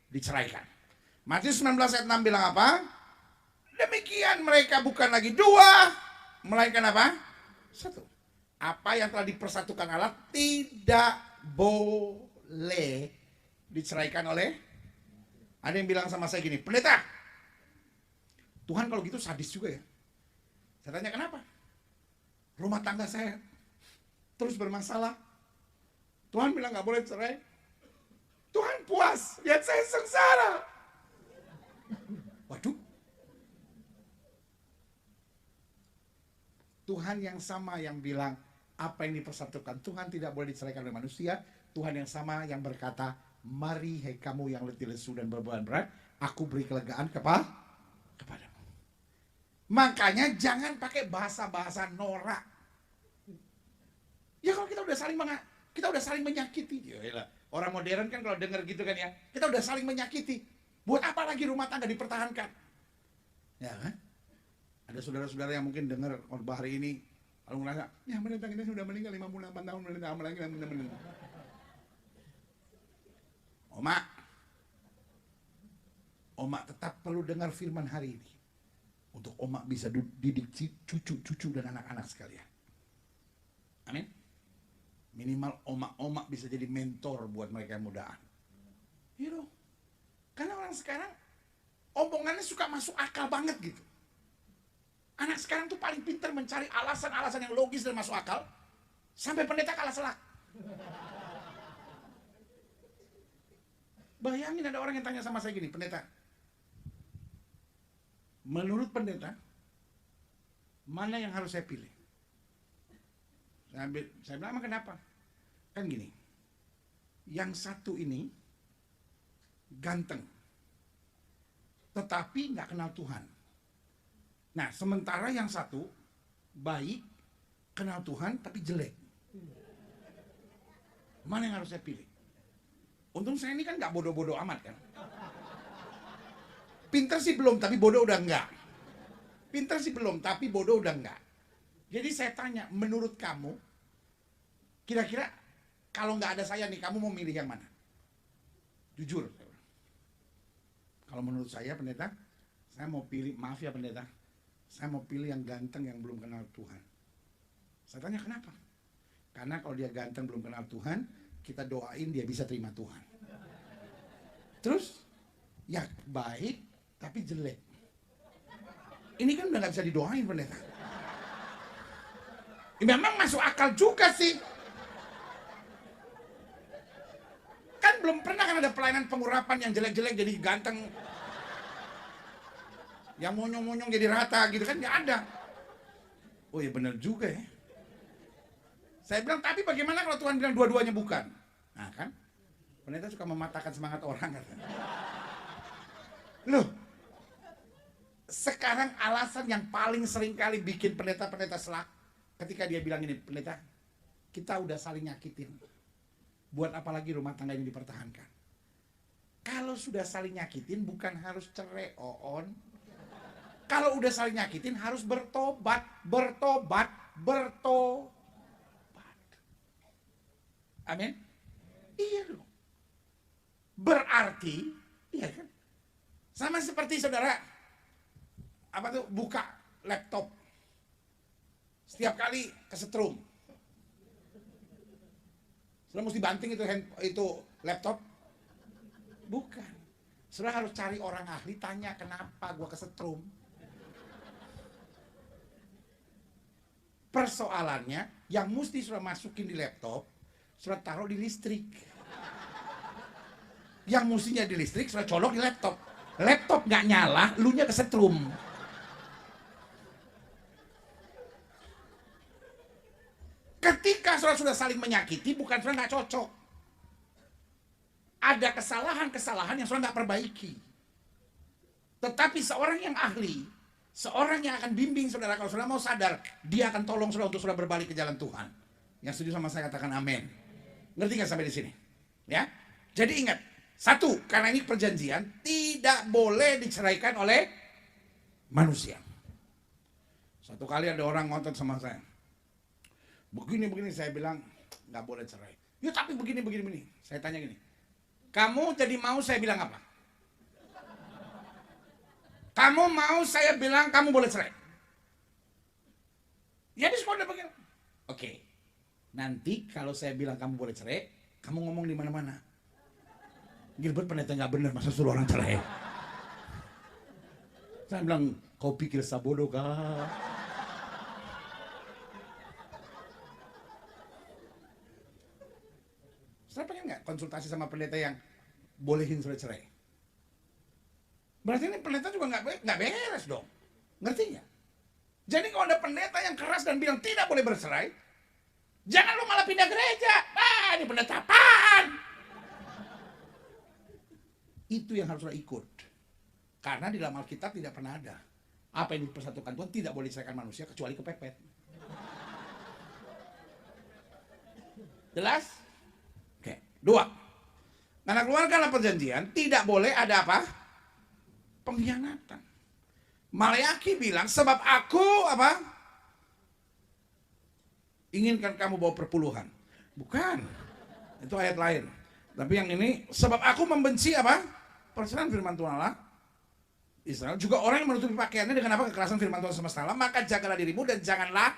diceraikan. Matius 19 ayat 6 bilang apa? Demikian mereka bukan lagi dua, melainkan apa? Satu. Apa yang telah dipersatukan Allah tidak boleh diceraikan oleh. Ada yang bilang sama saya gini, pendeta, Tuhan kalau gitu sadis juga ya. Saya tanya kenapa? Rumah tangga saya terus bermasalah. Tuhan bilang gak boleh cerai. Tuhan puas lihat saya sengsara. Waduh. Tuhan yang sama yang bilang apa yang dipersatukan Tuhan tidak boleh diceraikan oleh manusia. Tuhan yang sama yang berkata, mari hai kamu yang letih lesu dan beban berat, aku beri kelegaan kepadamu. Makanya jangan pakai bahasa-bahasa norak. Ya kalau kita udah saling menyakiti. Yalah. Orang modern kan kalau dengar gitu kan ya, kita udah saling menyakiti. Buat apa lagi rumah tangga dipertahankan? Ya kan? Ada saudara-saudara yang mungkin dengar khotbah hari ini, lalu merasa, ya pendeta kita sudah meninggal 58 tahun, pendeta lagi. Oma tetap perlu dengar firman hari ini. Untuk Oma bisa didik cucu-cucu dan anak-anak sekalian. Amin. Minimal Oma bisa jadi mentor buat mereka yang mudaan. You know, karena orang sekarang omongannya suka masuk akal banget gitu. Anak sekarang tuh paling pintar mencari alasan-alasan yang logis dan masuk akal. Sampai pendeta kalah selak. Bayangin ada orang yang tanya sama saya gini, pendeta, menurut pendeta, mana yang harus saya pilih? Saya bilang, kenapa? Kan gini, yang satu ini ganteng, tetapi nggak kenal Tuhan. Nah, sementara yang satu baik, kenal Tuhan, tapi jelek. Mana yang harus saya pilih? Untung saya ini kan nggak bodoh-bodoh amat kan. Pinter sih belum, tapi bodoh udah enggak. Pinter sih belum, tapi bodoh udah enggak. Jadi saya tanya, menurut kamu, kira-kira kalau nggak ada saya nih, kamu mau milih yang mana? Jujur. Kalau menurut saya, pendeta, saya mau pilih, maaf ya pendeta, saya mau pilih yang ganteng yang belum kenal Tuhan. Saya tanya kenapa? Karena kalau dia ganteng belum kenal Tuhan, kita doain dia bisa terima Tuhan. Terus, ya baik, tapi jelek. Ini kan udah gak bisa didoain pendeta. Memang masuk akal juga sih. Kan belum pernah kan ada pelayanan pengurapan yang jelek-jelek jadi ganteng. Yang monyong-monyong jadi rata gitu kan, gak ada. Oh ya benar juga ya. Saya bilang, tapi bagaimana kalau Tuhan bilang dua-duanya bukan? Nah kan, pendeta suka mematahkan semangat orang katanya. Loh, sekarang alasan yang paling sering kali bikin pendeta-pendeta selak, ketika dia bilang ini, pendeta, kita udah saling nyakitin. Buat apa lagi rumah tangga ini dipertahankan? Kalau sudah saling nyakitin, bukan harus cerai, on. Kalau udah saling nyakitin, harus bertobat. Amin? Iya dong. Berarti, iya kan? Sama seperti saudara, apa tuh, buka laptop. Setiap kali kesetrum. Sudah mesti banting itu laptop? Bukan. Sudah harus cari orang ahli, tanya kenapa gua kesetrum. Persoalannya, yang mesti sudah masukin di laptop, sudah taruh di listrik. Yang mestinya di listrik sudah colok di laptop. Laptop nggak nyala, lu nya kesetrum. Ketika sudah saling menyakiti, bukan sudah nggak cocok. Ada kesalahan-kesalahan yang sudah nggak perbaiki. Tetapi seorang yang ahli, seorang yang akan bimbing saudara, kalau saudara mau sadar, dia akan tolong saudara untuk saudara berbalik ke jalan Tuhan. Yang setuju sama saya katakan amin. Ngerti nggak sampai di sini? Ya. Jadi ingat, satu, karena ini perjanjian, tidak boleh diceraikan oleh manusia. Satu kali ada orang ngotot sama saya. Begini, saya bilang, nggak boleh cerai. Ya tapi begini. Saya tanya gini, kamu jadi mau saya bilang apa? Kamu mau saya bilang kamu boleh cerai? Ya di sekolah begini. Oke, nanti kalau saya bilang kamu boleh cerai, kamu ngomong di mana-mana. Gilbert pendeta nggak benar, masa suruh orang cerai? Saya bilang, kau pikir saya bodoh kah? Saya pengen nggak konsultasi sama pendeta yang bolehin sudah cerai? Berarti ini pendeta juga nggak beres dong, ngerti nggak? Jadi kalau ada pendeta yang keras dan bilang tidak boleh bercerai, jangan lu malah pindah gereja. Ini pendeta apaan? Itu yang harus lo ikut. Karena di dalam Alkitab tidak pernah ada apa yang dipersatukan Tuhan tidak boleh diceraikan manusia kecuali kepepet. Jelas? Oke. 2. Karena keluarkanlah perjanjian, tidak boleh ada apa? Pengkhianatan. Maleaki bilang, sebab aku apa? Inginkan kamu bawa perpuluhan. Bukan. Itu ayat lain. Tapi yang ini, sebab aku membenci apa? Persenan firman Tuhan Allah Israel, juga orang yang menutupi pakaiannya dengan apa? Kekerasan firman Tuhan semesta alam, maka jagalah dirimu dan janganlah.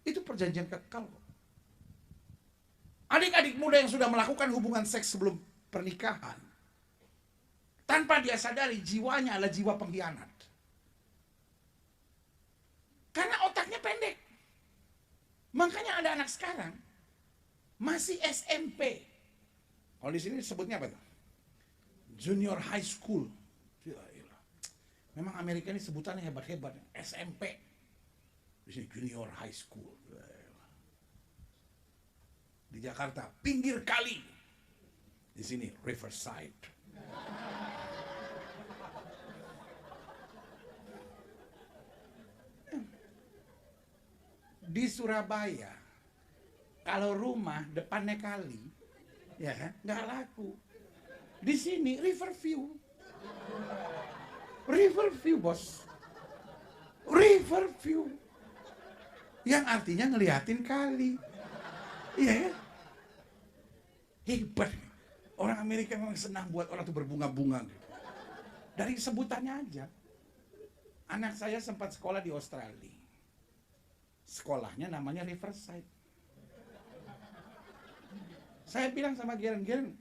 Itu perjanjian kekal. Adik-adik muda yang sudah melakukan hubungan seks sebelum pernikahan, tanpa dia sadari jiwanya adalah jiwa pengkhianat. Karena otaknya pendek. Makanya ada anak sekarang masih SMP. Kalau di sini sebutnya apa tuh? Junior high school. Memang Amerika ini sebutannya hebat-hebat. SMP. Di sini junior high school. Di Jakarta pinggir kali. Di sini Riverside. Di Surabaya, kalau rumah depannya kali, ya kan, nggak laku. Di sini Riverview, bos, Riverview, yang artinya ngeliatin kali, iya kan? Hebat. Orang Amerika memang senang buat orang tuh berbunga-bunga. Dari sebutannya aja. Anak saya sempat sekolah di Australia. Sekolahnya namanya Riverside. Saya bilang sama Geren,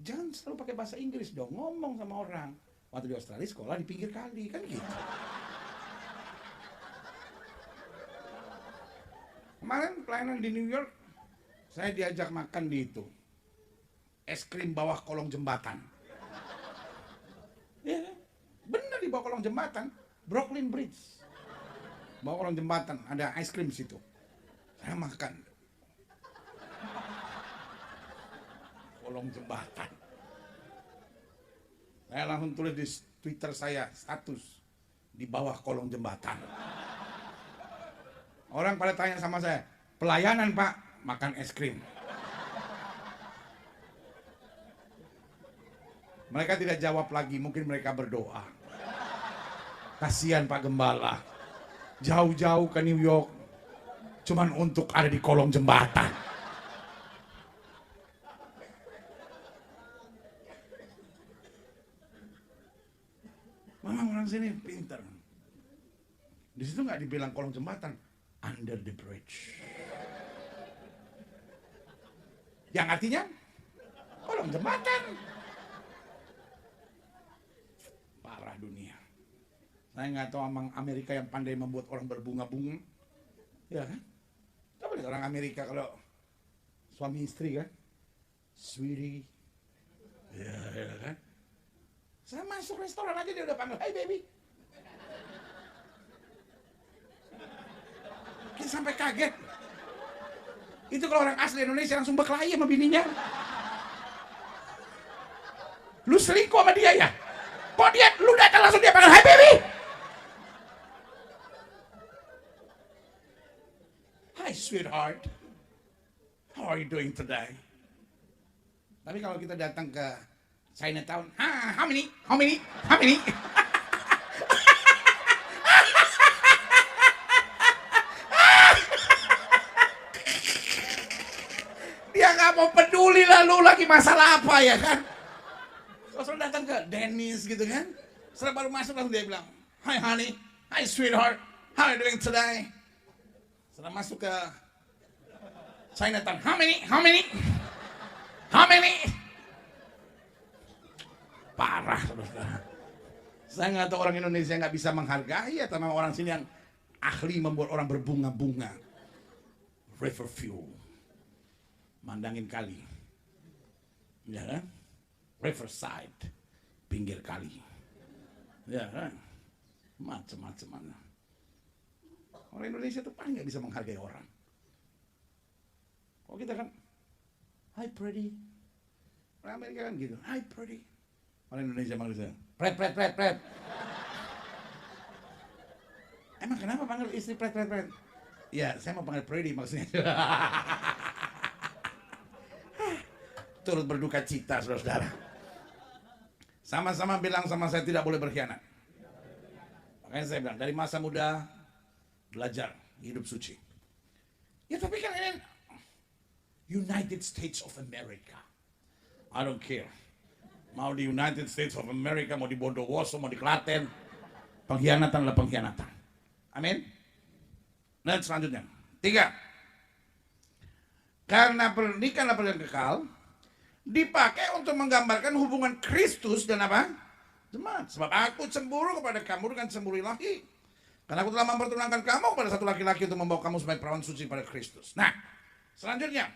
jangan selalu pakai bahasa Inggris dong, ngomong sama orang. Waktu di Australia sekolah di pinggir kali, kan gitu. Kemarin pelayanan di New York, saya diajak makan di itu. Es krim bawah kolong jembatan. Ya, bener di bawah kolong jembatan, Brooklyn Bridge. Bawah kolong jembatan, ada es krim di situ. Saya makan. Kolong jembatan. Saya langsung tulis di Twitter saya, status di bawah kolong jembatan. Orang pada tanya sama saya, pelayanan Pak, makan es krim. Mereka tidak jawab lagi, mungkin mereka berdoa. Kasihan Pak Gembala, jauh-jauh ke New York, cuman untuk ada di kolong jembatan. Memang orang sini pintar. Di situ nggak dibilang kolong jembatan, under the bridge. Yang artinya kolong jembatan. Parah dunia. Saya nggak tahu emang Amerika yang pandai membuat orang berbunga-bunga. Ya kan? Coba lihat orang Amerika kalau suami istri kan, sweetie. Ya kan? Saya masuk restoran aja dia udah panggil, hey baby. Kita sampai kaget. Itu kalau orang asli Indonesia langsung berkelahi sama bininya. Lu selingkuh sama dia ya? Kok dia, lu datang langsung dia panggil, hey baby. Hi sweetheart. How are you doing today? Tapi kalau kita datang ke Chinatown, how many? Dia nggak mau peduli lah lu lagi masalah apa ya kan? Kalau datang ke Dennis gitu kan, setelah baru masuk langsung dia bilang, hi honey, hi sweetheart, how are you doing today? Setelah masuk ke Chinatown, how many? Parah, saudara. Saya nggak tahu orang Indonesia nggak bisa menghargai atau memang orang sini yang ahli membuat orang berbunga-bunga. Riverview, mandangin kali, ya kan? Riverside, pinggir kali, ya kan? Macam-macam. Orang Indonesia tuh paling nggak bisa menghargai orang. Kalau kita kan, hi pretty. Orang Amerika kan gitu, hi pretty. Orang Indonesia manggil saya, pret. Emang kenapa panggil istri pret? Ya, saya mau panggil pretty maksudnya. Turut berduka cita, saudara-saudara. Sama-sama bilang sama saya tidak boleh berkhianat. Makanya saya bilang, dari masa muda, belajar hidup suci. Ya tapi kan ini United States of America. I don't care. Mau di United States of America, mau di Bondowoso, mau di Klaten. Pengkhianatan adalah pengkhianatan. Amin. Dan selanjutnya. 3. Karena pernikahan adalah pernikahan kekal, dipakai untuk menggambarkan hubungan Kristus dan apa? Jemaat. Sebab aku cemburu kepada kamu dengan cemburu ilahi. Karena aku telah mempertunangkan kamu kepada satu laki-laki untuk membawa kamu sebagai perawan suci pada Kristus. Nah, selanjutnya.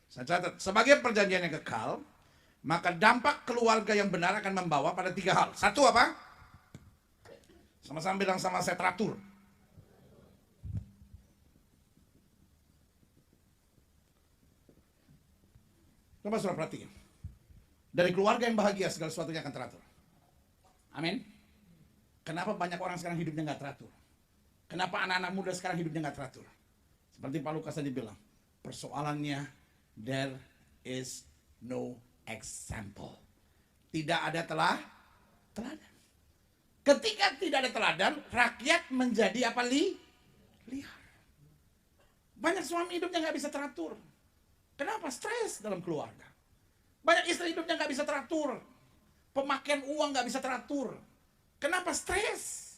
Saya catat, sebagai perjanjian yang kekal, maka dampak keluarga yang benar akan membawa pada 3 hal. 1 apa? Sama-sama bilang sama saya, teratur. Coba saudara perhatiin. Dari keluarga yang bahagia segala sesuatunya akan teratur. Amin. Kenapa banyak orang sekarang hidupnya nggak teratur? Kenapa anak-anak muda sekarang hidupnya nggak teratur? Seperti Pak Lukas tadi bilang, persoalannya there is no example. Tidak ada teladan. Ketika tidak ada teladan, rakyat menjadi apa? Liar. Banyak suami hidupnya nggak bisa teratur. Kenapa? Stres dalam keluarga. Banyak istri hidupnya nggak bisa teratur. Pemakaian uang nggak bisa teratur. Kenapa? Stres.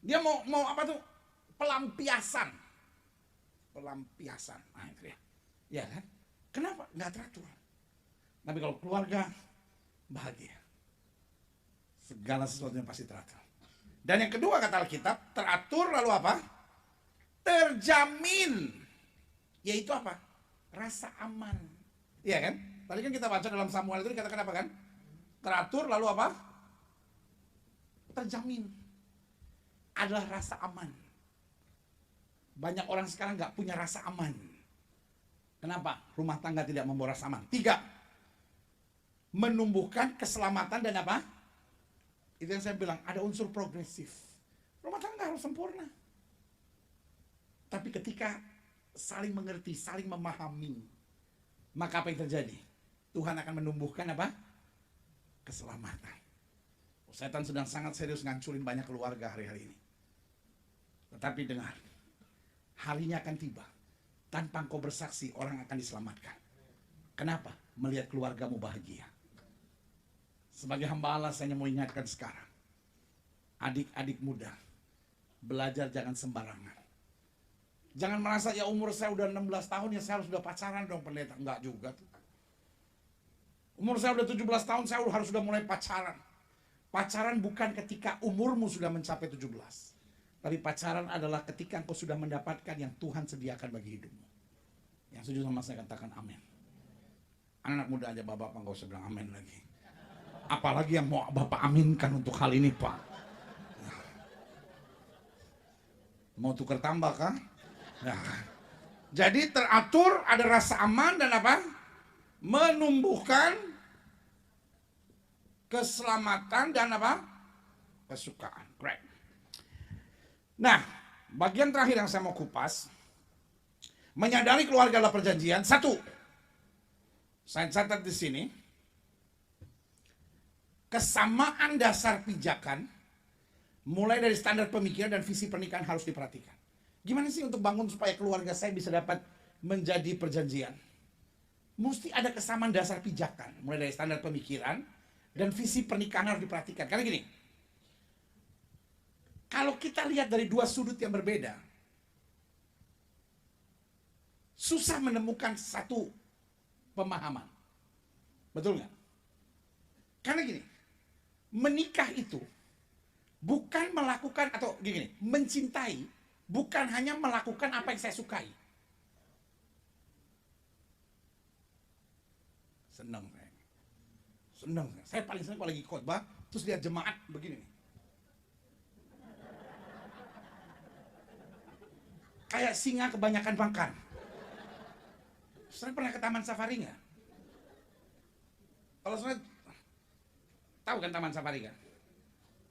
Dia mau apa tuh? Pelampiasan. Nah itu ya. Ya kan? Kenapa? Nggak teratur. Tapi kalau keluarga bahagia, segala sesuatunya pasti teratur. Dan yang kedua kata Alkitab, teratur lalu apa? Terjamin. Yaitu apa? Rasa aman. Iya kan? Tadi kan kita baca dalam Samuel itu dikatakan apa kan? Teratur lalu apa? Terjamin. Adalah rasa aman. Banyak orang sekarang nggak punya rasa aman. Kenapa? Rumah tangga tidak membawa rasa aman. 3. Menumbuhkan keselamatan dan apa? Itu yang saya bilang, ada unsur progresif. Rumah tangga harus sempurna. Tapi ketika saling mengerti, saling memahami, maka apa yang terjadi? Tuhan akan menumbuhkan apa? Keselamatan. Setan sedang sangat serius ngancurin banyak keluarga hari-hari ini. Tetapi dengar, harinya akan tiba. Tanpa engkau bersaksi, orang akan diselamatkan. Kenapa? Melihat keluargamu bahagia. Sebagai hamba Allah, saya mau ingatkan sekarang. Adik-adik muda, Belajar jangan sembarangan. Jangan merasa ya umur saya udah 16 tahun ya saya harus udah pacaran dong pendeta. Enggak juga tuh. Umur saya udah 17 tahun saya harus sudah mulai pacaran. Pacaran bukan ketika umurmu sudah mencapai 17. Tapi pacaran adalah ketika engkau sudah mendapatkan yang Tuhan sediakan bagi hidupmu. Yang setuju sama saya katakan amin. Anak muda aja bapak enggak usah bilang amin lagi. Apalagi yang mau bapak aminkan untuk hal ini pak. Mau tukar tambah kah? Nah, jadi teratur, ada rasa aman dan apa? Menumbuhkan keselamatan dan apa? Kesukaan. Great. Nah, bagian terakhir yang saya mau kupas, menyadari keluarga adalah perjanjian. Satu, saya catat di sini, kesamaan dasar pijakan, mulai dari standar pemikiran dan visi pernikahan harus diperhatikan. Gimana sih untuk bangun supaya keluarga saya bisa dapat menjadi perjanjian? Mesti ada kesamaan dasar pijakan, mulai dari standar pemikiran dan visi pernikahan harus diperhatikan. Karena gini, kalau kita lihat dari dua sudut yang berbeda, susah menemukan satu pemahaman. Betul nggak? Karena gini, menikah itu bukan melakukan atau gini, mencintai bukan hanya melakukan apa yang saya sukai. Senang saya. Senang. Saya paling senang kalau lagi khotbah terus lihat jemaat begini nih. Kayak singa kebanyakan makan. Saya pernah ke Taman Safari nggak? Kalau saya tahu kan Taman Safari kan?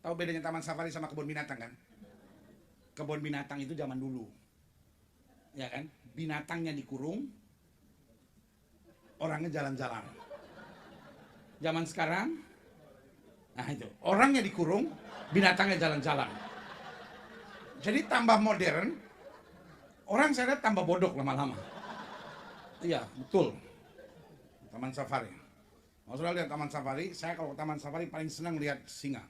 Tahu bedanya Taman Safari sama kebun binatang kan? Kebun binatang itu zaman dulu. Ya kan? Binatangnya dikurung, orangnya jalan-jalan. Zaman sekarang, nah itu, orangnya dikurung, binatangnya jalan-jalan. Jadi tambah modern, orang saya lihat tambah bodoh lama-lama. Iya, betul. Taman Safari. Maksudnya lihat Taman Safari, saya kalau ke Taman Safari paling senang lihat singa.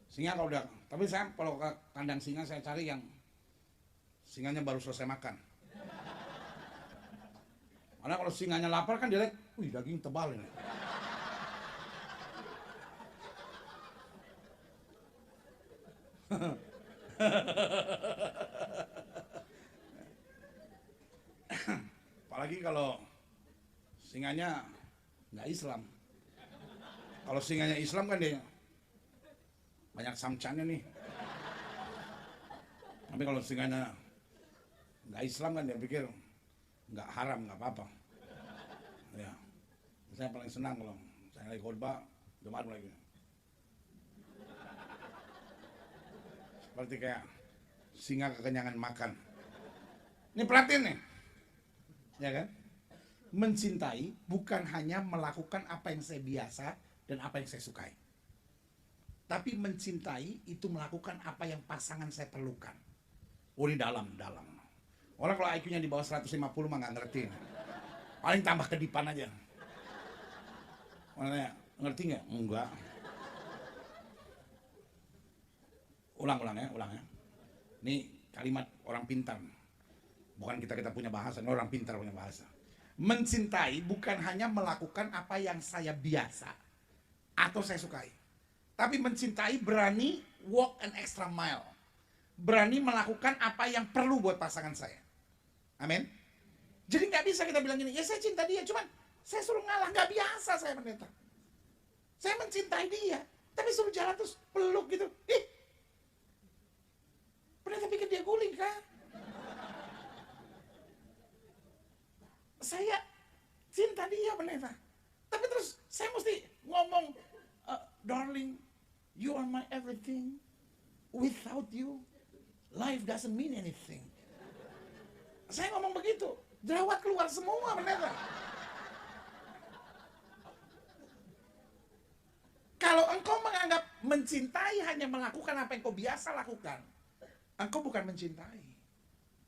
Singa kalau udah, tapi saya kalau ke kandang singa saya cari yang singanya baru selesai makan. Karena kalau singanya lapar kan dia lihat, wih daging tebal ini. Apalagi kalau singanya nggak Islam. Kalau singanya Islam kan dia banyak samcannya nih. Tapi kalau singanya nggak Islam kan dia pikir nggak haram, nggak apa-apa. Ya, saya paling senang kalau saya lagi khotbah, jemaat lagi. Seperti kayak singa kekenyangan makan. Ini perhatiin nih, ya kan? Mencintai bukan hanya melakukan apa yang saya biasa dan apa yang saya sukai. Tapi mencintai itu melakukan apa yang pasangan saya perlukan. Oh ini dalam. Orang kalau IQ-nya di bawah 150 mah nggak ngerti. Paling tambah kedipan aja. Makanya, ngerti nggak? Enggak. Ulang ya. Ini kalimat orang pintar. Bukan kita punya bahasa, ini orang pintar punya bahasa. Mencintai bukan hanya melakukan apa yang saya biasa atau saya sukai. Tapi mencintai berani walk an extra mile. Berani melakukan apa yang perlu buat pasangan saya. Amin. Jadi nggak bisa kita bilang gini, ya saya cinta dia, cuman saya suruh ngalah, nggak biasa saya pendeta. Saya mencintai dia, tapi suruh jalan terus peluk gitu. Ih, pendeta pikir dia guling kan? Saya cinta dia pendeta, tapi terus saya mesti ngomong, darling, you are my everything. Without you, life doesn't mean anything. Saya ngomong begitu, jerawat keluar semua pendeta. Kalau engkau menganggap mencintai hanya melakukan apa yang kau biasa lakukan, engkau bukan mencintai.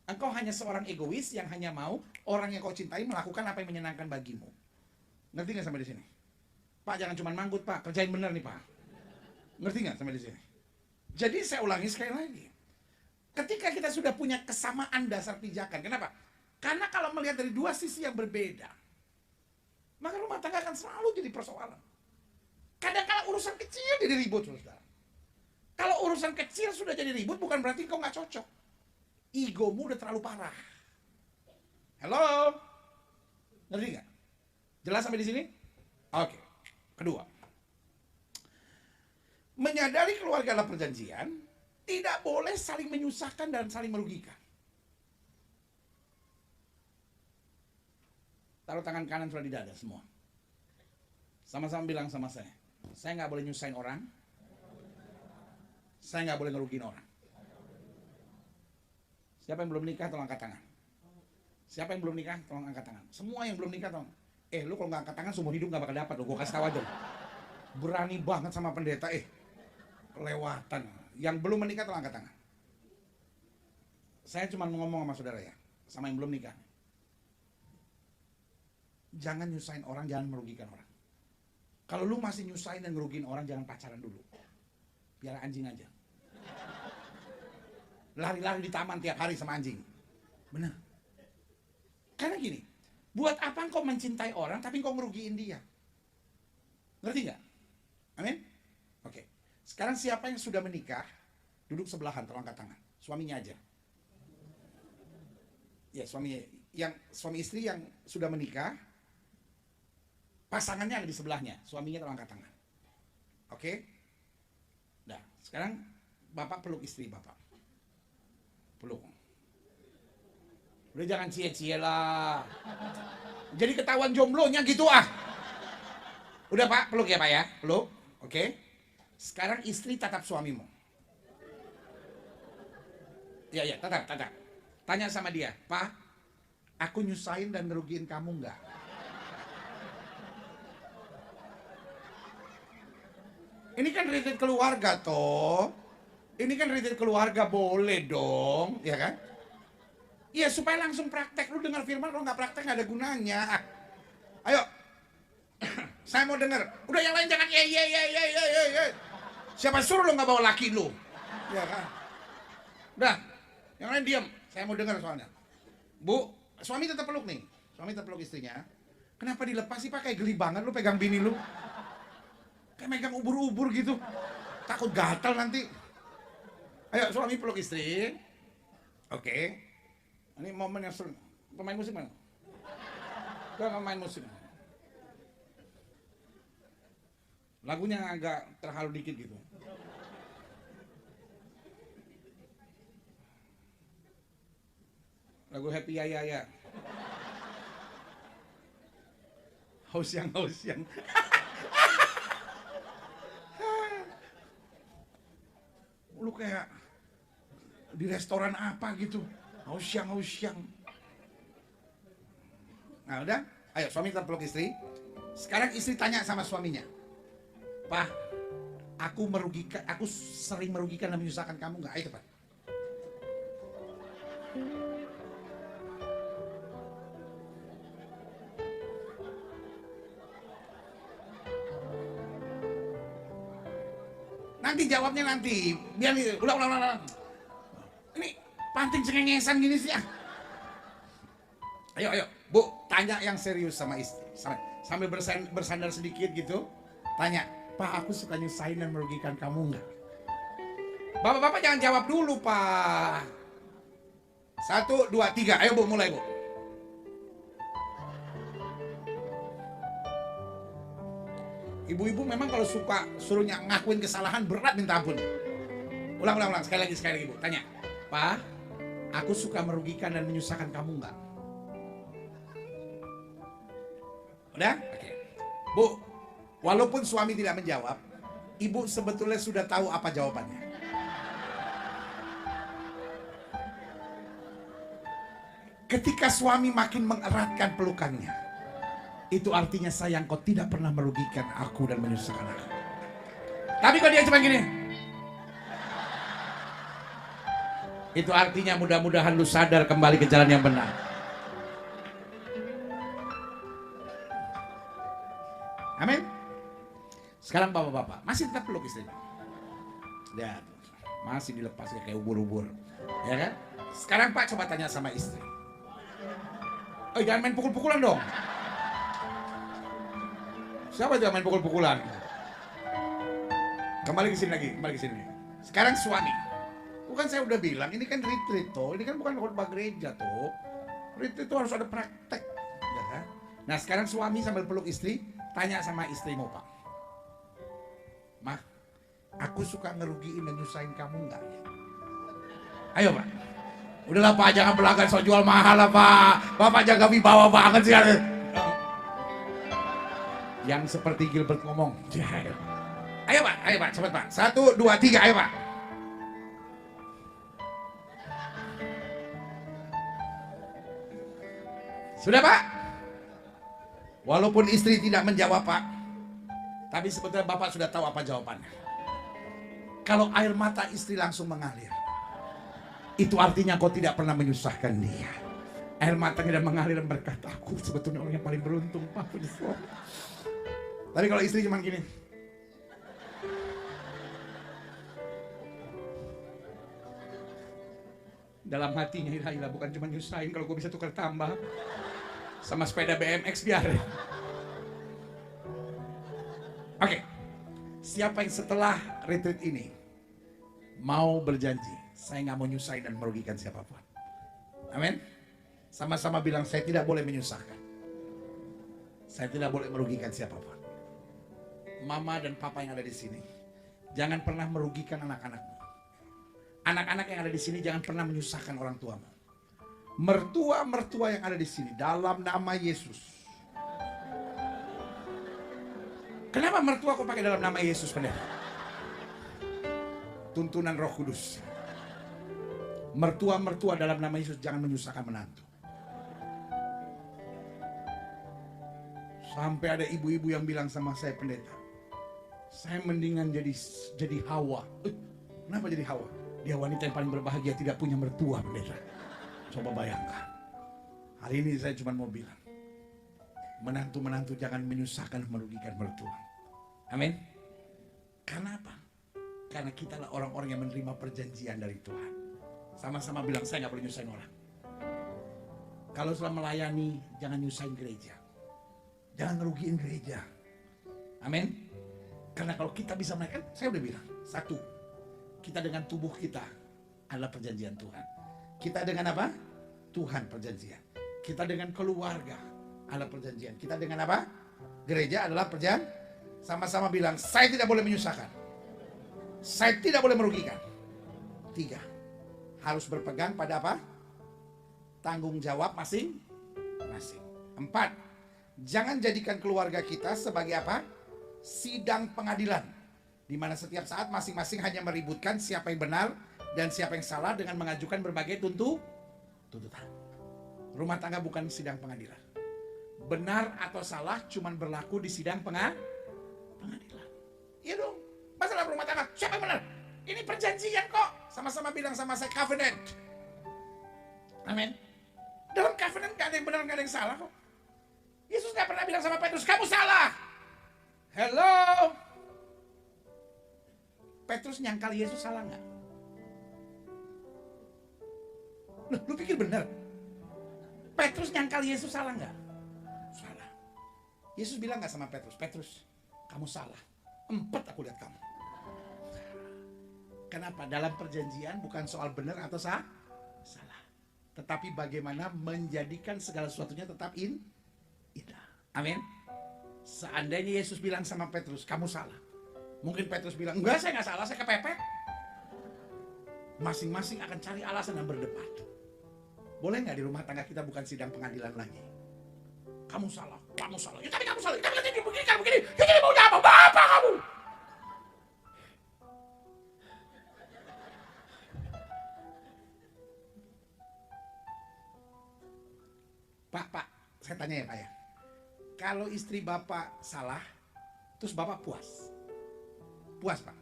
Engkau hanya seorang egois yang hanya mau orang yang kau cintai melakukan apa yang menyenangkan bagimu. Ngerti nggak sampai di sini? Pak jangan cuma manggut pak, kerjain bener nih pak. Ngerti nggak sampai di sini? Jadi saya ulangi sekali lagi. Ketika kita sudah punya kesamaan dasar pijakan. Kenapa? Karena kalau melihat dari dua sisi yang berbeda, maka rumah tangga akan selalu jadi persoalan. Kadang-kadang urusan kecil jadi ribut, saudara. Kalau urusan kecil sudah jadi ribut, bukan berarti kau nggak cocok. Egomu udah terlalu parah. Halo? Ngerti nggak? Jelas sampai di sini? Oke. Kedua, menyadari keluarga adalah perjanjian, tidak boleh saling menyusahkan dan saling merugikan. Taruh tangan kanan sudah di dada semua. Sama-sama bilang sama saya nggak boleh nyusahin orang, saya nggak boleh ngerugiin orang. Siapa yang belum nikah tolong angkat tangan. Siapa yang belum nikah tolong angkat tangan. Semua yang belum nikah tolong. Lu kalau nggak angkat tangan seumur hidup nggak bakal dapat. Gue kasih tahu aja. Berani banget sama pendeta. Kelewatan. Yang belum menikah tolong angkat tangan. Saya cuma mau ngomong sama saudara ya, sama yang belum nikah. Jangan nyusahin orang, jangan merugikan orang. Kalau lu masih nyusahin dan ngerugiin orang, jangan pacaran dulu. Biar anjing aja. Lari-lari di taman tiap hari sama anjing. Benar. Karena gini, buat apa engkau mencintai orang tapi engkau ngerugiin dia? Ngerti nggak? Amin? Oke. Sekarang siapa yang sudah menikah, duduk sebelahan, tolong angkat tangan. Suaminya aja. Ya, suami istri yang sudah menikah, pasangannya ada di sebelahnya, suaminya tolong angkat tangan. Oke? Nah, sekarang bapak peluk istri bapak. Peluk. Udah jangan cie-cie lah. Jadi ketahuan jomblonya gitu ah. Udah pak, peluk ya pak ya, peluk. Oke. Sekarang istri tatap suamimu. Ya, tatap. Tanya sama dia, Pak, aku nyusahin dan ngerugiin kamu nggak? Ini kan retreat keluarga toh. Ini kan retreat keluarga, boleh dong, ya kan? Iya, supaya langsung praktek. Lu dengar firman, kalau nggak praktek nggak ada gunanya. Ayo, saya mau dengar. Udah yang lain jangan ye. Siapa suruh lu nggak bawa laki lu? Ya kan? Udah, yang lain diam. Saya mau dengar soalnya. Bu, suami tetap peluk nih. Suami tetap peluk istrinya. Kenapa dilepas sih pak? Kayak geli banget lu pegang bini lu. Kayak megang ubur-ubur gitu. Takut gatal nanti. Ayo suami peluk istri. Oke. Ini momen yang seru. Pemain musik mana? Gak main musik. Lagunya agak terhalu dikit gitu. Lagu Happy Ya. Haus yang. Lu kayak di restoran apa gitu. Haus yang. Nah udah, ayo suami tetap peluk istri. Sekarang istri tanya sama suaminya, Pak, aku sering merugikan dan menyusahkan kamu nggak? Ayo Pak. Nanti jawabnya nanti. Biar ulang. Ini panting cengengesan gini sih ah. Ayo, Bu, tanya yang serius sama istri. Sambil bersandar sedikit gitu. Tanya, Pak, aku suka nyusahin dan merugikan kamu nggak? Bapak-bapak jangan jawab dulu, Pak. 1, 2, 3. Ayo, Bu, mulai, Bu. Ibu-ibu memang kalau suka suruhnya ngakuin kesalahan berat minta ampun. Ulang. Sekali lagi, Bu. Tanya, Pak, aku suka merugikan dan menyusahkan kamu nggak? Udah? Oke. Bu, walaupun suami tidak menjawab, ibu sebetulnya sudah tahu apa jawabannya. Ketika suami makin mengeratkan pelukannya, itu artinya sayang kau tidak pernah merugikan aku dan menyusahkan aku. Tapi kalau dia cuma gini, itu artinya mudah-mudahan lu sadar kembali ke jalan yang benar. Amin. Sekarang bapak-bapak masih tetap peluk istri. Ya, Masih dilepas kayak ubur-ubur. Ya kan? Sekarang Pak coba tanya sama istri. Oh, jangan main pukul-pukulan dong. Siapa yang main pukul-pukulan? Kembali ke sini lagi, kembali ke sini. Sekarang suami. Bukan saya udah bilang, ini kan retreat toh. Ini kan bukan khotbah gereja toh. Retreat itu harus ada praktek. Ya kan? Nah sekarang suami sambil peluk istri, tanya sama istrimu Pak. Mah, aku suka ngerugiin dan nyusahin kamu enggak? Ayo Pak. Udahlah Pak, jangan belakang so jual mahal lah Pak. Bapak jaga wibawa banget sih. Yang seperti Gilbert ngomong. Ayo Pak, cepat Pak. 1, 2, 3, ayo Pak. Sudah Pak? Walaupun istri tidak menjawab Pak, tapi sebetulnya Bapak sudah tahu apa jawabannya. Kalau air mata istri langsung mengalir, itu artinya kau tidak pernah menyusahkan dia. Air matanya dan mengalir dan berkata, aku sebetulnya orang yang paling beruntung Pak. Tapi kalau istri cuma gini, dalam hatinya, ilah bukan cuma nyusahin, kalau gue bisa tukar tambah sama sepeda BMX biar. Oke, siapa yang setelah retreat ini mau berjanji, saya nggak mau nyusahin dan merugikan siapapun? Amin. Sama-sama bilang, saya tidak boleh menyusahkan, saya tidak boleh merugikan siapapun. Mama dan papa yang ada di sini, jangan pernah merugikan anak-anakmu. Anak-anak yang ada di sini jangan pernah menyusahkan orang tuamu. Mertua-mertua yang ada di sini, dalam nama Yesus. Kenapa mertua kok pakai dalam nama Yesus, pendeta? Tuntunan Roh Kudus. Mertua-mertua dalam nama Yesus jangan menyusahkan menantu. Sampai ada ibu-ibu yang bilang sama saya, pendeta, saya mendingan jadi Hawa. Kenapa jadi Hawa? Dia wanita yang paling berbahagia, tidak punya mertua, pendeta. Coba bayangkan. Hari ini saya cuma mau bilang, menantu-menantu jangan menyusahkan, merugikan mertua. Amin. Karena apa? Karena kita lah orang-orang yang menerima perjanjian dari Tuhan. Sama-sama bilang, saya gak boleh nyusahin orang. Kalau selama melayani, jangan nyusahin gereja. Jangan ngerugiin gereja. Amin. Karena kalau kita bisa menaikkan, saya udah bilang, 1, kita dengan tubuh kita adalah perjanjian Tuhan. Kita dengan apa? Tuhan perjanjian. Kita dengan keluarga adalah perjanjian. Kita dengan apa? Gereja adalah perjanjian. Sama-sama bilang, saya tidak boleh menyusahkan, saya tidak boleh merugikan. 3, harus berpegang pada apa? Tanggung jawab masing-masing. 4, jangan jadikan keluarga kita sebagai apa? Sidang pengadilan, di mana setiap saat masing-masing hanya meributkan siapa yang benar dan siapa yang salah dengan mengajukan berbagai tuntutan. Rumah tangga bukan sidang pengadilan. Benar atau salah cuman berlaku di sidang pengadilan. Iya dong. Masalah rumah tangga, siapa yang benar? Ini perjanjian kok. Sama-sama bilang sama saya, covenant. Amin. Dalam covenant gak ada yang benar, gak ada yang salah kok. Yesus gak pernah bilang sama Petrus, kamu salah. Hello. Petrus nyangkal Yesus salah nggak? Lu pikir benar? Petrus nyangkal Yesus salah nggak? Salah. Yesus bilang nggak sama Petrus, Petrus, kamu salah. 4 aku lihat kamu. Kenapa? Dalam perjanjian bukan soal benar atau salah, tetapi bagaimana menjadikan segala sesuatunya tetap indah. Amin. Seandainya Yesus bilang sama Petrus, kamu salah, mungkin Petrus bilang, enggak, saya nggak salah, saya kepepet. Masing-masing akan cari alasan dan berdebat. Boleh nggak di rumah tangga kita bukan sidang pengadilan lagi? Kamu salah, ya tapi kamu salah, tapi begini, ya jadi maunya apa? Bapak kamu. Pak, saya tanya ya Pak ya. Kalau istri Bapak salah, terus Bapak puas? Puas Pak?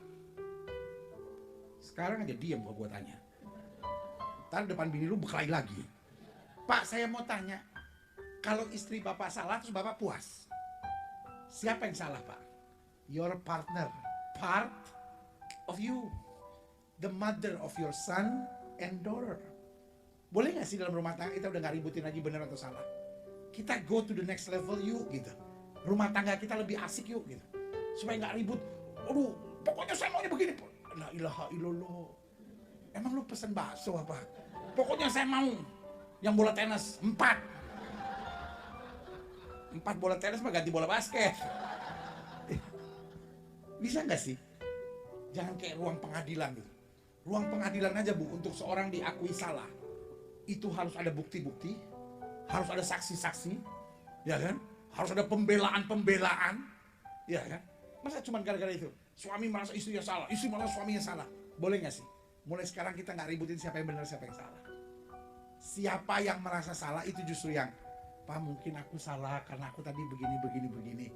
Sekarang aja diam kalau gue tanya. Ntar depan bini lu berkelahi lagi. Pak, saya mau tanya, kalau istri Bapak salah terus Bapak puas, siapa yang salah Pak? Your partner, part of you. the mother of your son and daughter. Boleh gak sih dalam rumah tangga kita udah gak ributin lagi benar atau salah? Kita go to the next level yuk gitu. Rumah tangga kita lebih asik yuk gitu. Supaya gak ribut. Aduh, pokoknya saya maunya begini. La ilaha illallah. Emang lu pesen bakso apa? Pokoknya saya mau yang bola tenis 4 bola tenis mah ganti bola basket. Bisa gak sih? Jangan kayak ruang pengadilan gitu. Ruang pengadilan aja Bu, untuk seorang diakui salah itu harus ada bukti-bukti, harus ada saksi-saksi, ya kan? Harus ada pembelaan-pembelaan, ya kan? Masa cuma gara-gara itu? Suami merasa istrinya salah, istri merasa suaminya salah. Boleh gak sih? Mulai sekarang kita gak ributin siapa yang benar, siapa yang salah. Siapa yang merasa salah itu justru yang, Pak mungkin aku salah karena aku tadi begini.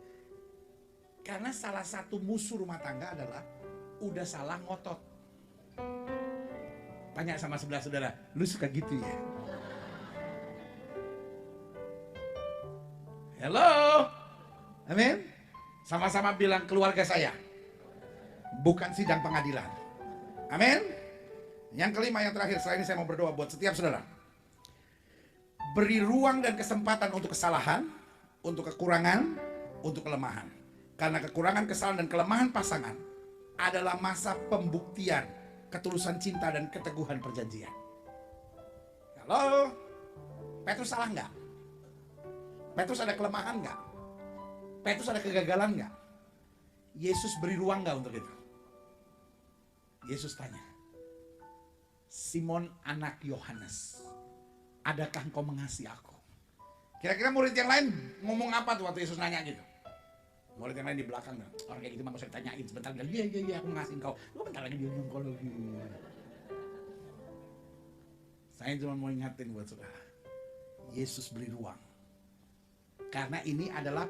Karena salah satu musuh rumah tangga adalah udah salah ngotot. Tanya sama sebelah saudara, lu suka gitu ya? Hello, amin. Sama-sama bilang keluarga saya, bukan sidang pengadilan. Amin. Yang kelima, yang terakhir, setelah ini saya mau berdoa buat setiap saudara. Beri ruang dan kesempatan untuk kesalahan, untuk kekurangan, untuk kelemahan. Karena kekurangan, kesalahan, dan kelemahan pasangan adalah masa pembuktian ketulusan cinta dan keteguhan perjanjian. Halo, Petrus salah nggak? Petrus ada kelemahan nggak? Petrus ada kegagalan nggak? Yesus beri ruang nggak untuk itu? Yesus tanya, Simon anak Yohanes, adakah engkau mengasihi aku? Kira-kira murid yang lain ngomong apa tuh waktu Yesus nanya gitu? Murid yang lain di belakang, orang kayak gitu mah gak usah ditanyain. Sebentar bilang, iya aku mengasihi engkau. Lu bentar lagi dia nyongkol lagi. Saya cuma mau ingatin buat saudara, Yesus beri ruang. Karena ini adalah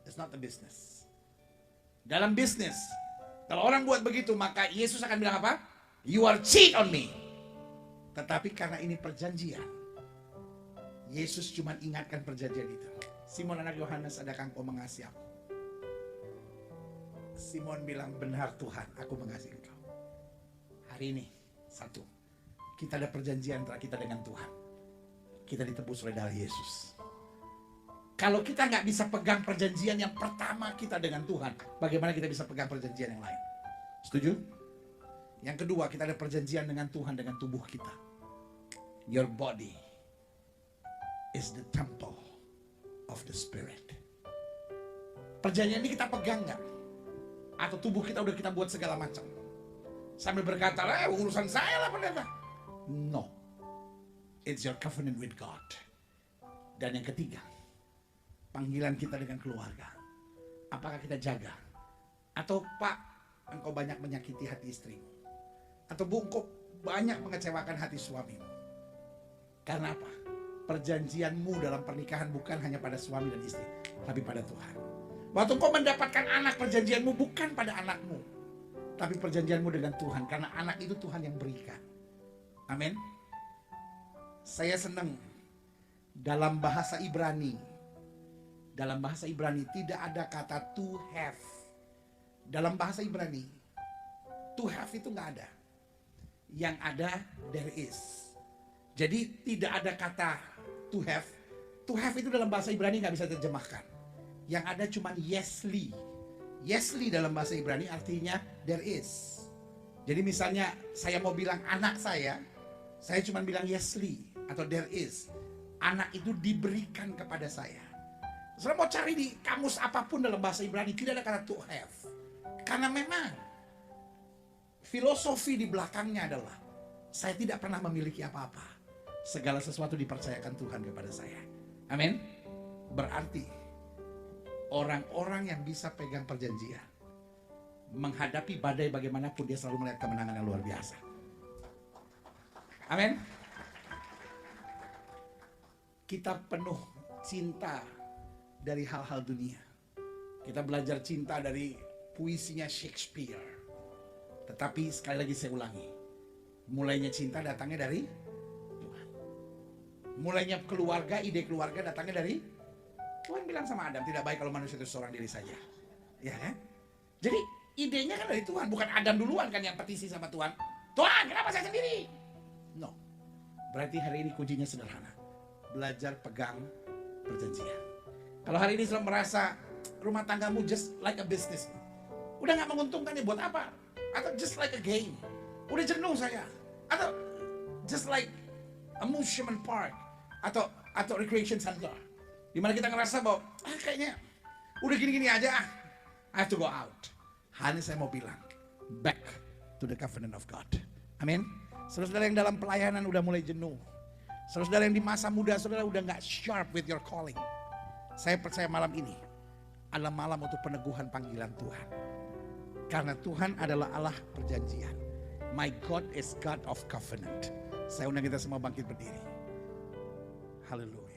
it's not a business. Dalam bisnis, kalau orang buat begitu, maka Yesus akan bilang apa? You are cheat on me. Tetapi karena ini perjanjian, Yesus cuma ingatkan perjanjian itu. Simon anak Yohanes, adakah engkau mengasihi aku? Simon bilang, benar Tuhan, aku mengasihi engkau. Hari ini, satu, kita ada perjanjian antara kita dengan Tuhan. Kita ditebus oleh darah Yesus. Kalau kita nggak bisa pegang perjanjian yang pertama kita dengan Tuhan, bagaimana kita bisa pegang perjanjian yang lain? Setuju? Yang kedua, kita ada perjanjian dengan Tuhan, dengan tubuh kita. Your body is the temple of the Spirit. Perjanjian ini kita pegang nggak? Atau tubuh kita udah kita buat segala macam? Sambil berkata, urusan saya lah pendeta. No. It's your covenant with God. Dan yang ketiga, panggilan kita dengan keluarga. Apakah kita jaga? Atau Pak, engkau banyak menyakiti hati istrimu? Atau Bu, engkau banyak mengecewakan hati suamimu? Karena apa? Perjanjianmu dalam pernikahan bukan hanya pada suami dan istri, tapi pada Tuhan. Waktu engkau mendapatkan anak, perjanjianmu bukan pada anakmu, tapi perjanjianmu dengan Tuhan. Karena anak itu Tuhan yang berikan. Amin. Saya senang dalam bahasa Ibrani. Dalam bahasa Ibrani tidak ada kata to have. Dalam bahasa Ibrani, to have itu nggak ada. Yang ada there is. Jadi tidak ada kata to have. To have itu dalam bahasa Ibrani nggak bisa terjemahkan. Yang ada cuma yesli. Yesli dalam bahasa Ibrani artinya there is. Jadi misalnya saya mau bilang anak saya cuma bilang yesli atau there is. Anak itu diberikan kepada saya. Saya mau cari di kamus apapun dalam bahasa Ibrani tidak ada kata to have. Karena memang filosofi di belakangnya adalah saya tidak pernah memiliki apa-apa. Segala sesuatu dipercayakan Tuhan kepada saya. Amin. Berarti orang-orang yang bisa pegang perjanjian, menghadapi badai bagaimanapun dia selalu melihat kemenangan yang luar biasa. Amin. Kita penuh cinta dari hal-hal dunia. Kita belajar cinta dari puisinya Shakespeare. Tetapi sekali lagi saya ulangi, mulainya cinta datangnya dari Tuhan. Mulainya keluarga, ide keluarga datangnya dari Tuhan. Bilang sama Adam, tidak baik kalau manusia itu seorang diri saja. Ya kan? Jadi Idenya kan dari Tuhan, bukan Adam duluan kan yang petisi sama Tuhan. Tuhan, kenapa saya sendiri? No. Berarti hari ini kuncinya sederhana. Belajar pegang perjanjian. Kalau hari ini sudah merasa rumah tanggamu just like a business, udah gak menguntungkan ya buat apa? Atau just like a game, udah jenuh saya. Atau just like amusement park, atau recreation center, dimana kita ngerasa bahwa kayaknya udah gini-gini aja, I have to go out. Hari ini saya mau bilang, back to the covenant of God. Amin. Saudara-saudara yang dalam pelayanan udah mulai jenuh, saudara-saudara yang di masa muda saudara udah gak sharp with your calling, saya percaya malam ini adalah malam untuk peneguhan panggilan Tuhan. Karena Tuhan adalah Allah perjanjian. My God is God of covenant. Saya undang kita semua bangkit berdiri. Haleluya.